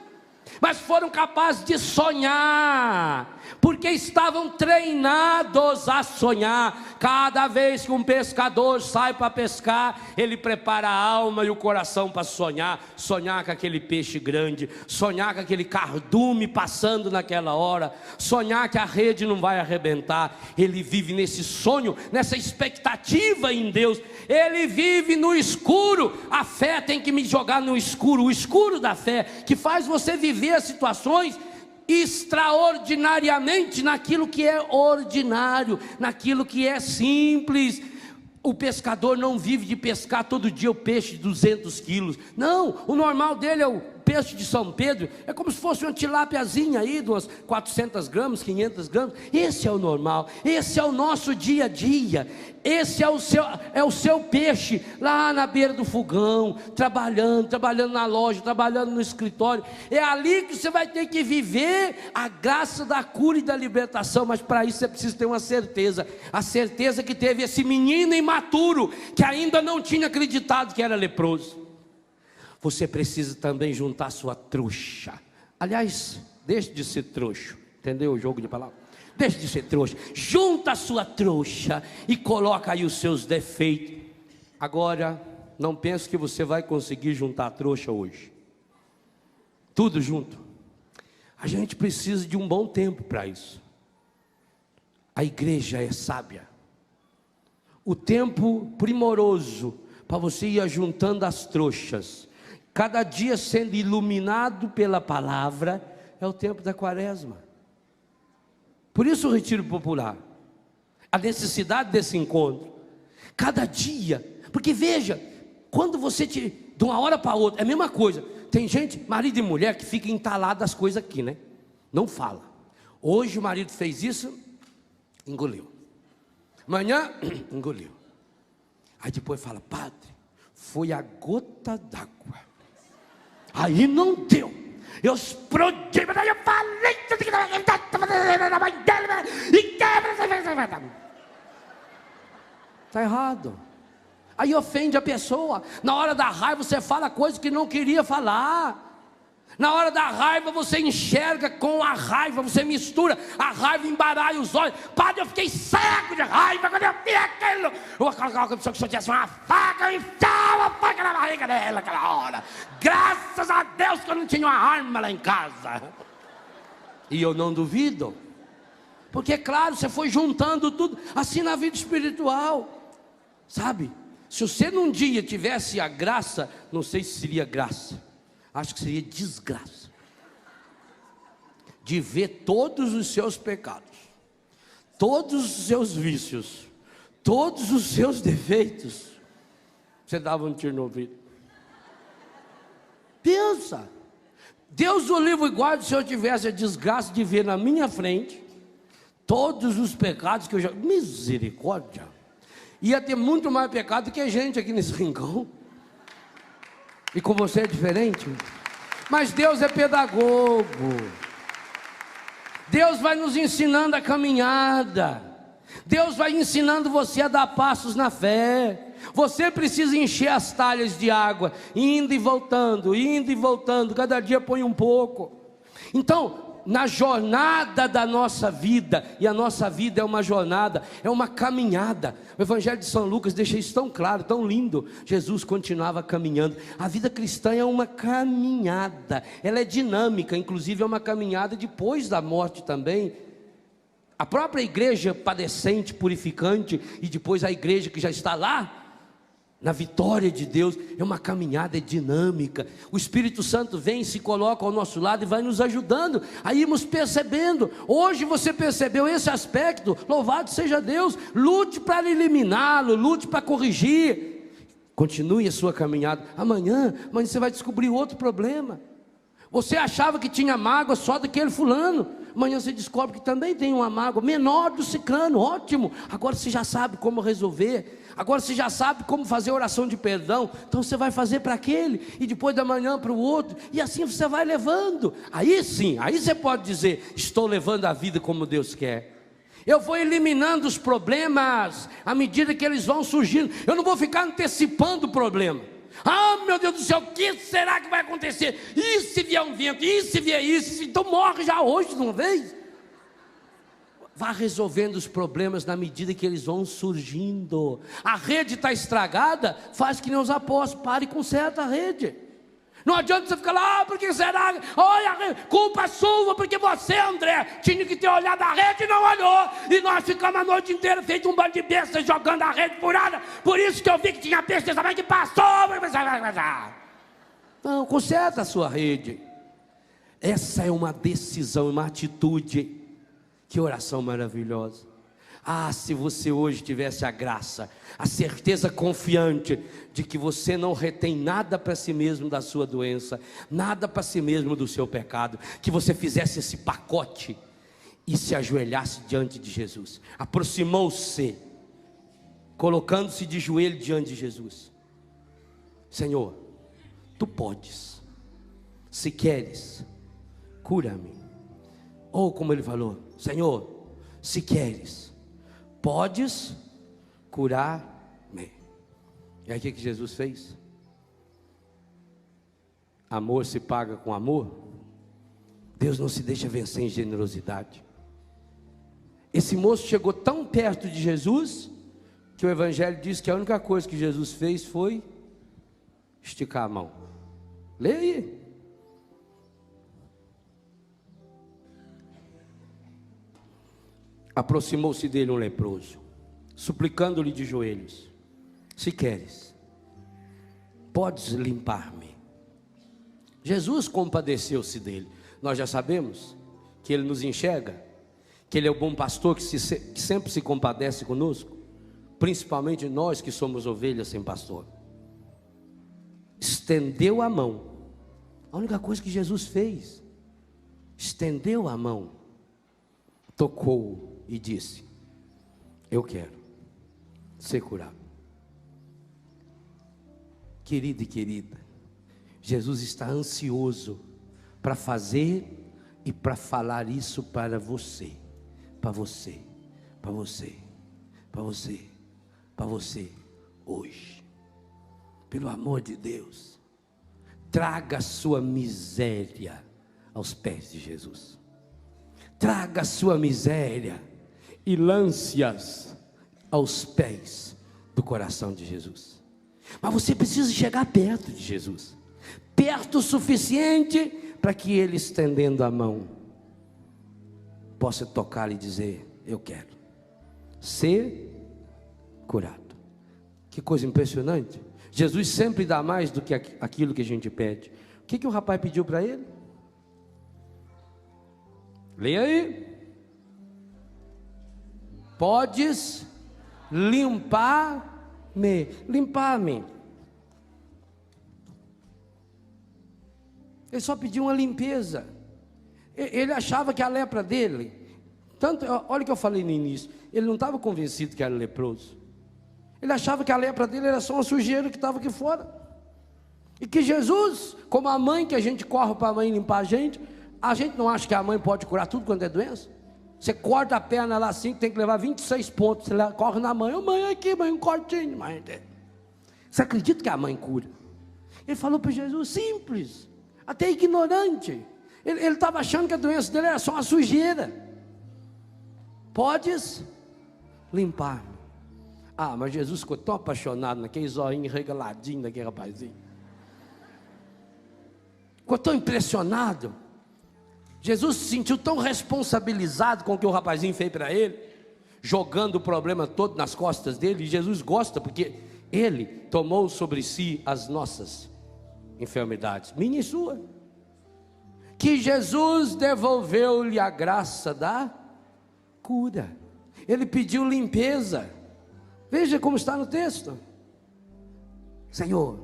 Mas foram capazes de sonhar, porque estavam treinados a sonhar. Cada vez que um pescador sai para pescar, ele prepara a alma e o coração para sonhar. Sonhar com aquele peixe grande, sonhar com aquele cardume passando naquela hora, sonhar que a rede não vai arrebentar. Ele vive nesse sonho, nessa expectativa em Deus. Ele vive no escuro. A fé tem que me jogar no escuro, o escuro da fé, que faz você viver as situações extraordinariamente naquilo que é ordinário, naquilo que é simples. O pescador não vive de pescar todo dia o peixe de 200 quilos. Não, o normal dele é o peixe de São Pedro. É como se fosse uma tilápiazinha aí, de umas 400 gramas, 500 gramas. Esse é o normal, esse é o nosso dia a dia. Esse é o seu peixe, lá na beira do fogão, trabalhando na loja, trabalhando no escritório. É ali que você vai ter que viver a graça da cura e da libertação. Mas para isso você precisa ter uma certeza. A certeza que teve esse menino imaturo, que ainda não tinha acreditado que era leproso. Você precisa também juntar sua trouxa. Aliás, deixe de ser trouxa. Entendeu o jogo de palavras? Deixe de ser trouxa. Junta a sua trouxa e coloca aí os seus defeitos. Agora, não pense que você vai conseguir juntar a trouxa hoje. Tudo junto. A gente precisa de um bom tempo para isso. A igreja é sábia. O tempo primoroso para você ir juntando as trouxas, cada dia sendo iluminado pela palavra, é o tempo da quaresma. Por isso o retiro popular, a necessidade desse encontro, cada dia, porque veja, quando você de uma hora para outra, é a mesma coisa. Tem gente, marido e mulher, que fica entalado das coisas aqui, né? Não fala. Hoje o marido fez isso, engoliu. Amanhã, engoliu. Aí depois fala: padre, foi a gota d'água. Aí não deu. Eu explodi, mas aí eu falei. Está errado. Aí ofende a pessoa. Na hora da raiva você fala coisas que não queria falar. Na hora da raiva você enxerga com a raiva, você mistura a raiva, embaralha os olhos. Padre, eu fiquei cego de raiva quando eu vi aquilo. Aquela pessoa que só tivesse uma faca, eu enfiava a faca na barriga dela naquela hora. Graças a Deus que eu não tinha uma arma lá em casa. E eu não duvido, porque claro, você foi juntando tudo, assim na vida espiritual, sabe? Se você num dia tivesse a graça, não sei se seria graça, acho que seria desgraça, de ver todos os seus pecados, todos os seus vícios, todos os seus defeitos, você dava um tiro no ouvido. Pensa, Deus o livre e guarde se eu tivesse a desgraça de ver na minha frente todos os pecados que eu já... Misericórdia! Ia ter muito mais pecado que gente aqui nesse rincão. E com você é diferente. Mas Deus é pedagogo. Deus vai nos ensinando a caminhada. Deus vai ensinando você a dar passos na fé. Você precisa encher as talhas de água, indo e voltando, cada dia põe um pouco. Então, na jornada da nossa vida, e a nossa vida é uma jornada, é uma caminhada. O Evangelho de São Lucas deixa isso tão claro, tão lindo. Jesus continuava caminhando. A vida cristã é uma caminhada, ela é dinâmica, inclusive é uma caminhada depois da morte também. A própria igreja padecente, purificante, e depois a igreja que já está lá, na vitória de Deus, é uma caminhada dinâmica. O Espírito Santo vem, se coloca ao nosso lado e vai nos ajudando a irmos percebendo. Hoje você percebeu esse aspecto, louvado seja Deus. Lute para eliminá-lo, lute para corrigir. Continue a sua caminhada. Amanhã você vai descobrir outro problema. Você achava que tinha mágoa só daquele fulano, amanhã você descobre que também tem uma mágoa menor do ciclano, ótimo. Agora você já sabe como resolver, agora você já sabe como fazer oração de perdão, então você vai fazer para aquele, e depois da manhã para o outro, e assim você vai levando. Aí sim, aí você pode dizer: estou levando a vida como Deus quer. Eu vou eliminando os problemas à medida que eles vão surgindo. Eu não vou ficar antecipando o problema. Ah, meu Deus do céu, o que será que vai acontecer? E se vier um vento? E se vier isso? Então morre já hoje de uma vez. Vá resolvendo os problemas na medida que eles vão surgindo. A rede está estragada, faz que nem os apóstolos, pare e conserta a rede. Não adianta você ficar lá: por que será? Olha, culpa sua, porque você, André, tinha que ter olhado a rede e não olhou. E nós ficamos a noite inteira feito um bando de bestas jogando a rede furada. Por isso que eu vi que tinha peixe dessa mãe que passou. Não, conserta a sua rede. Essa é uma decisão, uma atitude. Que oração maravilhosa. Ah, se você hoje tivesse a graça, a certeza confiante de que você não retém nada para si mesmo da sua doença, nada para si mesmo do seu pecado, que você fizesse esse pacote e se ajoelhasse diante de Jesus, aproximou-se, colocando-se de joelho diante de Jesus. Senhor, tu podes, se queres, cura-me. Ou como ele falou: Senhor, se queres, podes curar-me. E aí o que Jesus fez? Amor se paga com amor. Deus não se deixa vencer em generosidade. Esse moço chegou tão perto de Jesus, que o Evangelho diz que a única coisa que Jesus fez foi esticar a mão. Lê aí. Aproximou-se dele um leproso, suplicando-lhe de joelhos: se queres, podes limpar-me. Jesus compadeceu-se dele. Nós já sabemos que ele nos enxerga, que ele é o bom pastor que sempre se compadece conosco, principalmente nós que somos ovelhas sem pastor. Estendeu a mão. A única coisa que Jesus fez, estendeu a mão, tocou e disse: eu quero ser curado. Querido e querida, Jesus está ansioso para fazer e para falar isso para você, para você, para você, para você, para você hoje. Pelo amor de Deus, traga a sua miséria aos pés de Jesus. Traga a sua miséria e lance-as aos pés do coração de Jesus. Mas você precisa chegar perto de Jesus, perto o suficiente para que Ele, estendendo a mão, possa tocar e dizer: eu quero ser curado. Que coisa impressionante. Jesus sempre dá mais do que aquilo que a gente pede. O que o rapaz pediu para ele? Leia aí. Podes limpar-me. Limpar-me. Ele só pediu uma limpeza. Ele achava que a lepra dele, olha o que eu falei no início, ele não estava convencido que era leproso. Ele achava que a lepra dele era só uma sujeira que estava aqui fora. E que Jesus, como a mãe que a gente corre para a mãe limpar a gente não acha que a mãe pode curar tudo quanto é doença? Você corta a perna lá assim, tem que levar 26 pontos, você corre na mãe: mãe, aqui, mãe, um cortinho. Mãe. Você acredita que a mãe cura? Ele falou para Jesus, simples, até ignorante. Ele estava achando que a doença dele era só uma sujeira. Podes limpar-me. Ah, mas Jesus ficou tão apaixonado naquele zoinho regaladinho daquele rapazinho. Ficou tão impressionado. Jesus se sentiu tão responsabilizado com o que o rapazinho fez para ele, jogando o problema todo nas costas dele. E Jesus gosta porque Ele tomou sobre si as nossas enfermidades, minha e sua. Que Jesus devolveu-lhe a graça da cura. Ele pediu limpeza. Veja como está no texto. Senhor,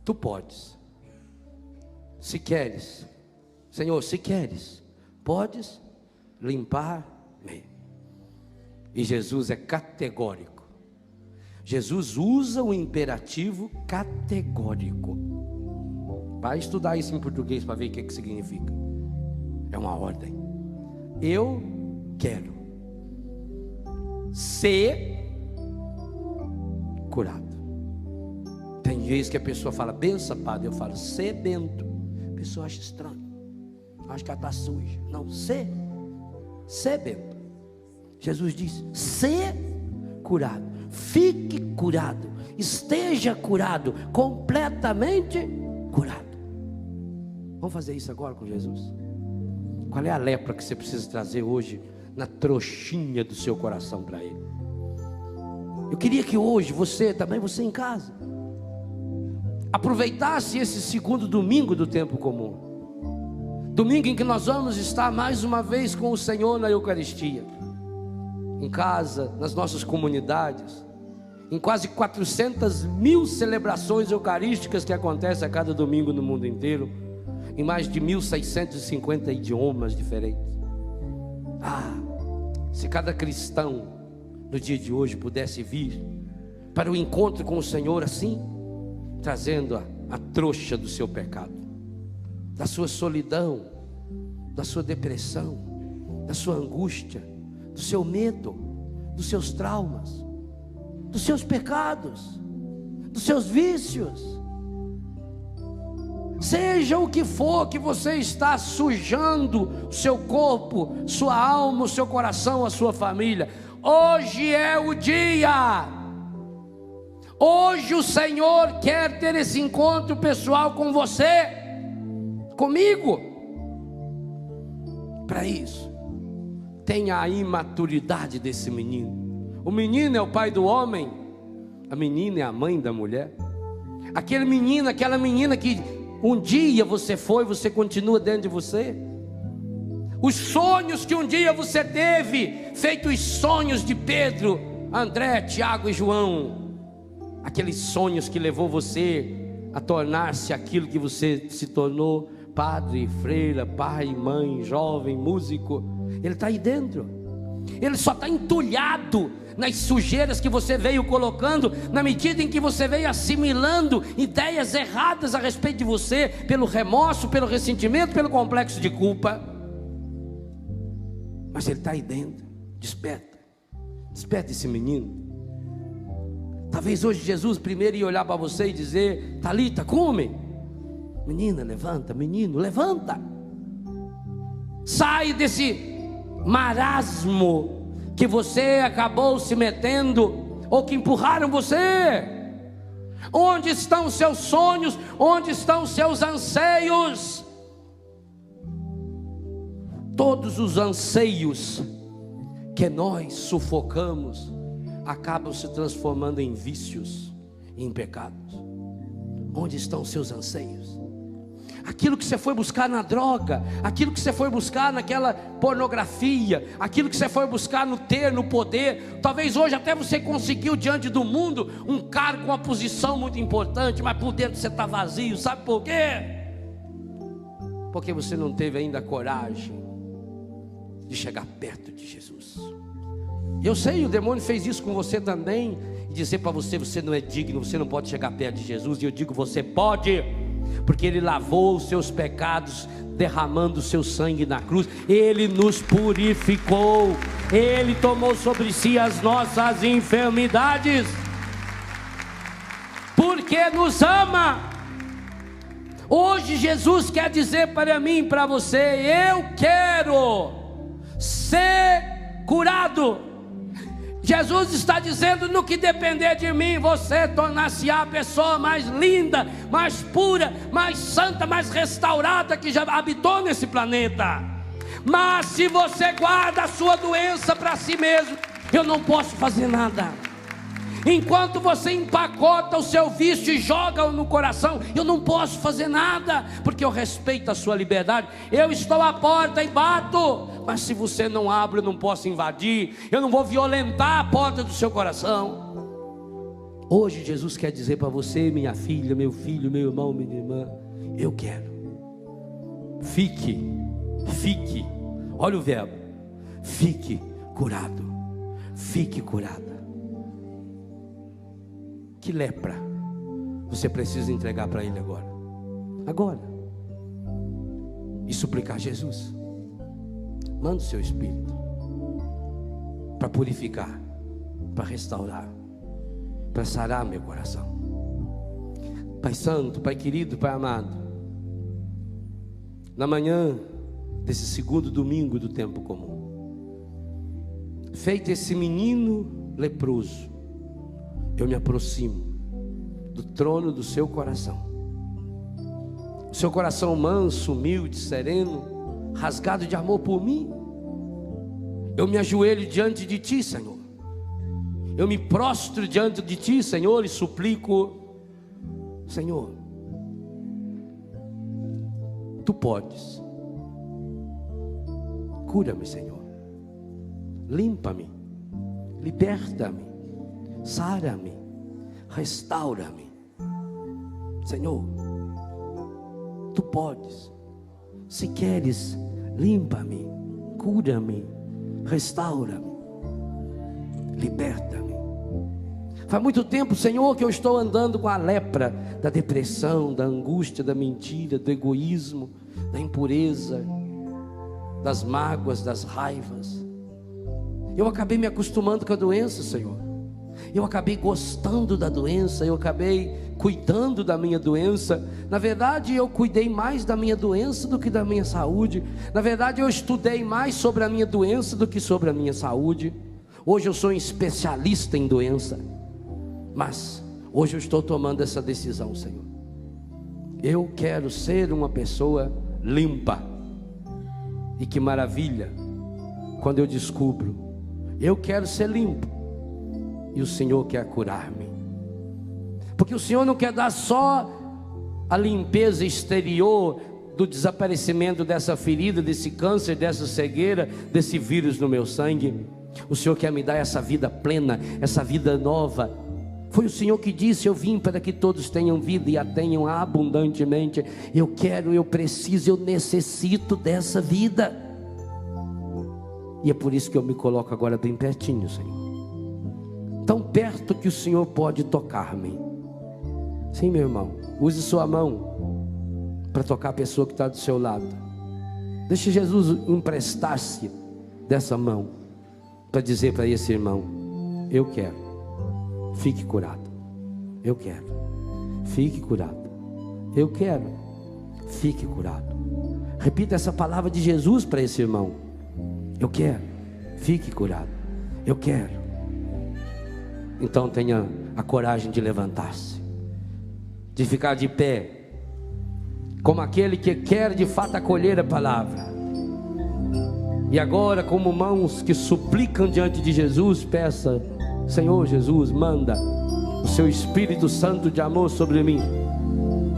tu podes, se queres, Senhor, se queres, podes limpar-me. E Jesus é categórico. Jesus usa o imperativo categórico. Vai estudar isso em português para ver o que significa. É uma ordem. Eu quero ser curado. Tem vezes que a pessoa fala, benção, padre. Eu falo, ser bento. A pessoa acha estranho. Acho que ela está suja. Não, ser bento. Jesus diz, ser curado. Fique curado. Esteja curado. Completamente curado. Vamos fazer isso agora com Jesus? Qual é a lepra que você precisa trazer hoje na trouxinha do seu coração para Ele? Eu queria que hoje você em casa, aproveitasse esse segundo domingo do tempo comum. Domingo em que nós vamos estar mais uma vez com o Senhor na Eucaristia. Em casa, nas nossas comunidades, em quase 400.000 celebrações eucarísticas que acontecem a cada domingo no mundo inteiro, em mais de 1.650 idiomas diferentes. Se cada cristão no dia de hoje pudesse vir para o encontro com o Senhor assim, trazendo a trouxa do seu pecado, da sua solidão, da sua depressão, da sua angústia, do seu medo, dos seus traumas, dos seus pecados, dos seus vícios. Seja o que for que você está sujando o seu corpo, sua alma, o seu coração, a sua família, hoje é o dia. Hoje o Senhor quer ter esse encontro pessoal com você, comigo. Para isso, tenha a imaturidade desse menino. O menino é o pai do homem, a menina é a mãe da mulher. Aquele menino, aquela menina que um dia você foi, você continua dentro de você. Os sonhos que um dia você teve, feitos sonhos de Pedro, André, Tiago e João. Aqueles sonhos que levou você a tornar-se aquilo que você se tornou, padre, freira, pai, mãe, jovem, músico. Ele está aí dentro. Ele só está entulhado nas sujeiras que você veio colocando, na medida em que você veio assimilando ideias erradas a respeito de você, pelo remorso, pelo ressentimento, pelo complexo de culpa. Mas ele está aí dentro. Desperta esse menino. Talvez hoje Jesus primeiro ia olhar para você e dizer, Talita, come. Menina, levanta. Menino, levanta. Sai desse marasmo que você acabou se metendo, ou que empurraram você. Onde estão os seus sonhos? Onde estão os seus anseios? Todos os anseios que nós sufocamos acabam se transformando em vícios e em pecados. Onde estão os seus anseios? Aquilo que você foi buscar na droga, aquilo que você foi buscar naquela pornografia, aquilo que você foi buscar no ter, no poder. Talvez hoje até você conseguiu diante do mundo um cargo, uma posição muito importante, mas por dentro você está vazio. Sabe por quê? Porque você não teve ainda a coragem de chegar perto de Jesus. Eu sei, o demônio fez isso com você também, e dizer para você, você não é digno, você não pode chegar perto de Jesus. E eu digo, você pode, porque Ele lavou os seus pecados, derramando o seu sangue na cruz. Ele nos purificou, Ele tomou sobre si as nossas enfermidades, porque nos ama. Hoje Jesus quer dizer para mim e para você, eu quero ser curado. Jesus está dizendo, no que depender de mim, você tornar-se-á a pessoa mais linda, mais pura, mais santa, mais restaurada que já habitou nesse planeta. Mas se você guarda a sua doença para si mesmo, eu não posso fazer nada. Enquanto você empacota o seu vício e joga-o no coração, eu não posso fazer nada, porque eu respeito a sua liberdade. Eu estou à porta e bato, mas se você não abre, eu não posso invadir, eu não vou violentar a porta do seu coração. Hoje Jesus quer dizer para você, minha filha, meu filho, meu irmão, minha irmã, eu quero fique, olha o verbo, fique curado, fique curada. Que lepra você precisa entregar para Ele agora, e suplicar: Jesus, manda o seu Espírito para purificar, para restaurar, para sarar meu coração. Pai Santo, Pai querido, Pai amado, na manhã desse segundo domingo do tempo comum, feito esse menino leproso, eu me aproximo do trono do seu coração, o seu coração manso, humilde, sereno, rasgado de amor por mim. Eu me ajoelho diante de Ti, Senhor, eu me prostro diante de Ti, Senhor, e suplico: Senhor, Tu podes, cura-me, Senhor, limpa-me, liberta-me, sara-me, restaura-me. Senhor, Tu podes, se queres, limpa-me, cura-me, restaura-me, liberta-me. Faz muito tempo, Senhor, que eu estou andando com a lepra da depressão, da angústia, da mentira, do egoísmo, da impureza, das mágoas, das raivas. Eu acabei me acostumando com a doença, Senhor. Eu acabei gostando da doença, eu acabei cuidando da minha doença. Na verdade, eu cuidei mais da minha doença do que da minha saúde. Na verdade, eu estudei mais sobre a minha doença do que sobre a minha saúde. Hoje eu sou um especialista em doença, mas hoje eu estou tomando essa decisão, Senhor. Eu quero ser uma pessoa limpa. E que maravilha quando eu descubro: eu quero ser limpo, e o Senhor quer curar-me. Porque o Senhor não quer dar só a limpeza exterior do desaparecimento dessa ferida, desse câncer, dessa cegueira, desse vírus no meu sangue. O Senhor quer me dar essa vida plena, essa vida nova. Foi o Senhor que disse: eu vim para que todos tenham vida e a tenham abundantemente. Eu quero, eu preciso, eu necessito dessa vida. E é por isso que eu me coloco agora bem pertinho, Senhor, tão perto que o Senhor pode tocar-me. Sim, meu irmão, use sua mão para tocar a pessoa que está do seu lado. Deixe Jesus emprestar-se dessa mão para dizer para esse irmão: eu quero, fique curado. Eu quero, fique curado. Eu quero, fique curado. Repita essa palavra de Jesus para esse irmão: eu quero, fique curado. Eu quero. Então tenha a coragem de levantar-se, de ficar de pé, como aquele que quer de fato acolher a palavra. E agora, como mãos que suplicam diante de Jesus, peça: Senhor Jesus, manda o seu Espírito Santo de amor sobre mim,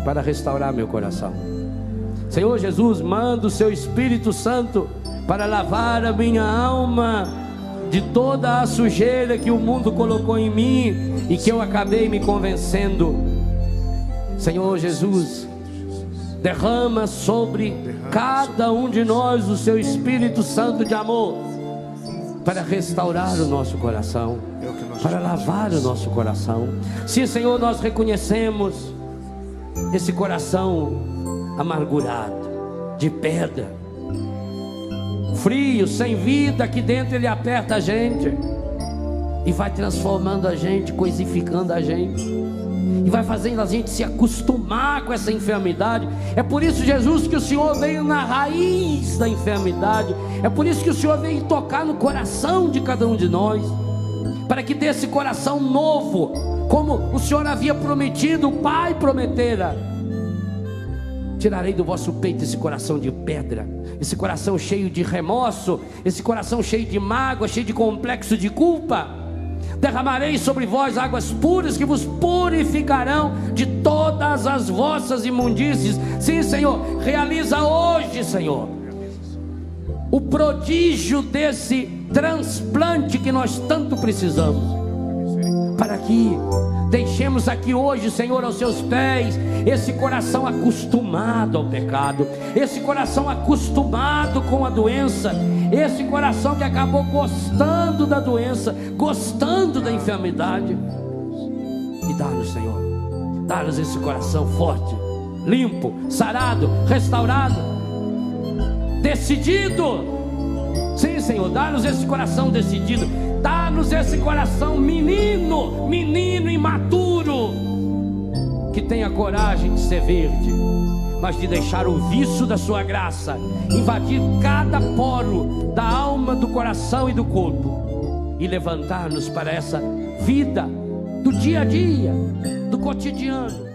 para restaurar meu coração. Senhor Jesus, manda o seu Espírito Santo para lavar a minha alma de toda a sujeira que o mundo colocou em mim e que eu acabei me convencendo. Senhor Jesus, derrama sobre cada um de nós o seu Espírito Santo de amor, para restaurar o nosso coração, para lavar o nosso coração. Sim, Senhor, nós reconhecemos esse coração amargurado, de pedra, frio, sem vida. Aqui dentro ele aperta a gente e vai transformando a gente, coisificando a gente, e vai fazendo a gente se acostumar com essa enfermidade. É por isso, Jesus, que o Senhor veio na raiz da enfermidade. É por isso que o Senhor veio tocar no coração de cada um de nós, para que desse coração novo, como o Senhor havia prometido, o Pai prometera: tirarei do vosso peito esse coração de pedra, esse coração cheio de remorso, esse coração cheio de mágoa, cheio de complexo de culpa. Derramarei sobre vós águas puras que vos purificarão de todas as vossas imundícies. Sim, Senhor, realiza hoje, Senhor, o prodígio desse transplante que nós tanto precisamos. para que deixemos aqui hoje, Senhor, aos seus pés, esse coração acostumado ao pecado, esse coração acostumado com a doença, esse coração que acabou gostando da doença, gostando da enfermidade. E dá-nos, Senhor, dá-nos esse coração forte, limpo, sarado, restaurado, decidido. Sim, Senhor, dá-nos esse coração decidido, dá-nos esse coração menino imaturo, que tenha coragem de ser verde, mas de deixar o vício da sua graça invadir cada poro da alma, do coração e do corpo, e levantar-nos para essa vida do dia a dia, do cotidiano.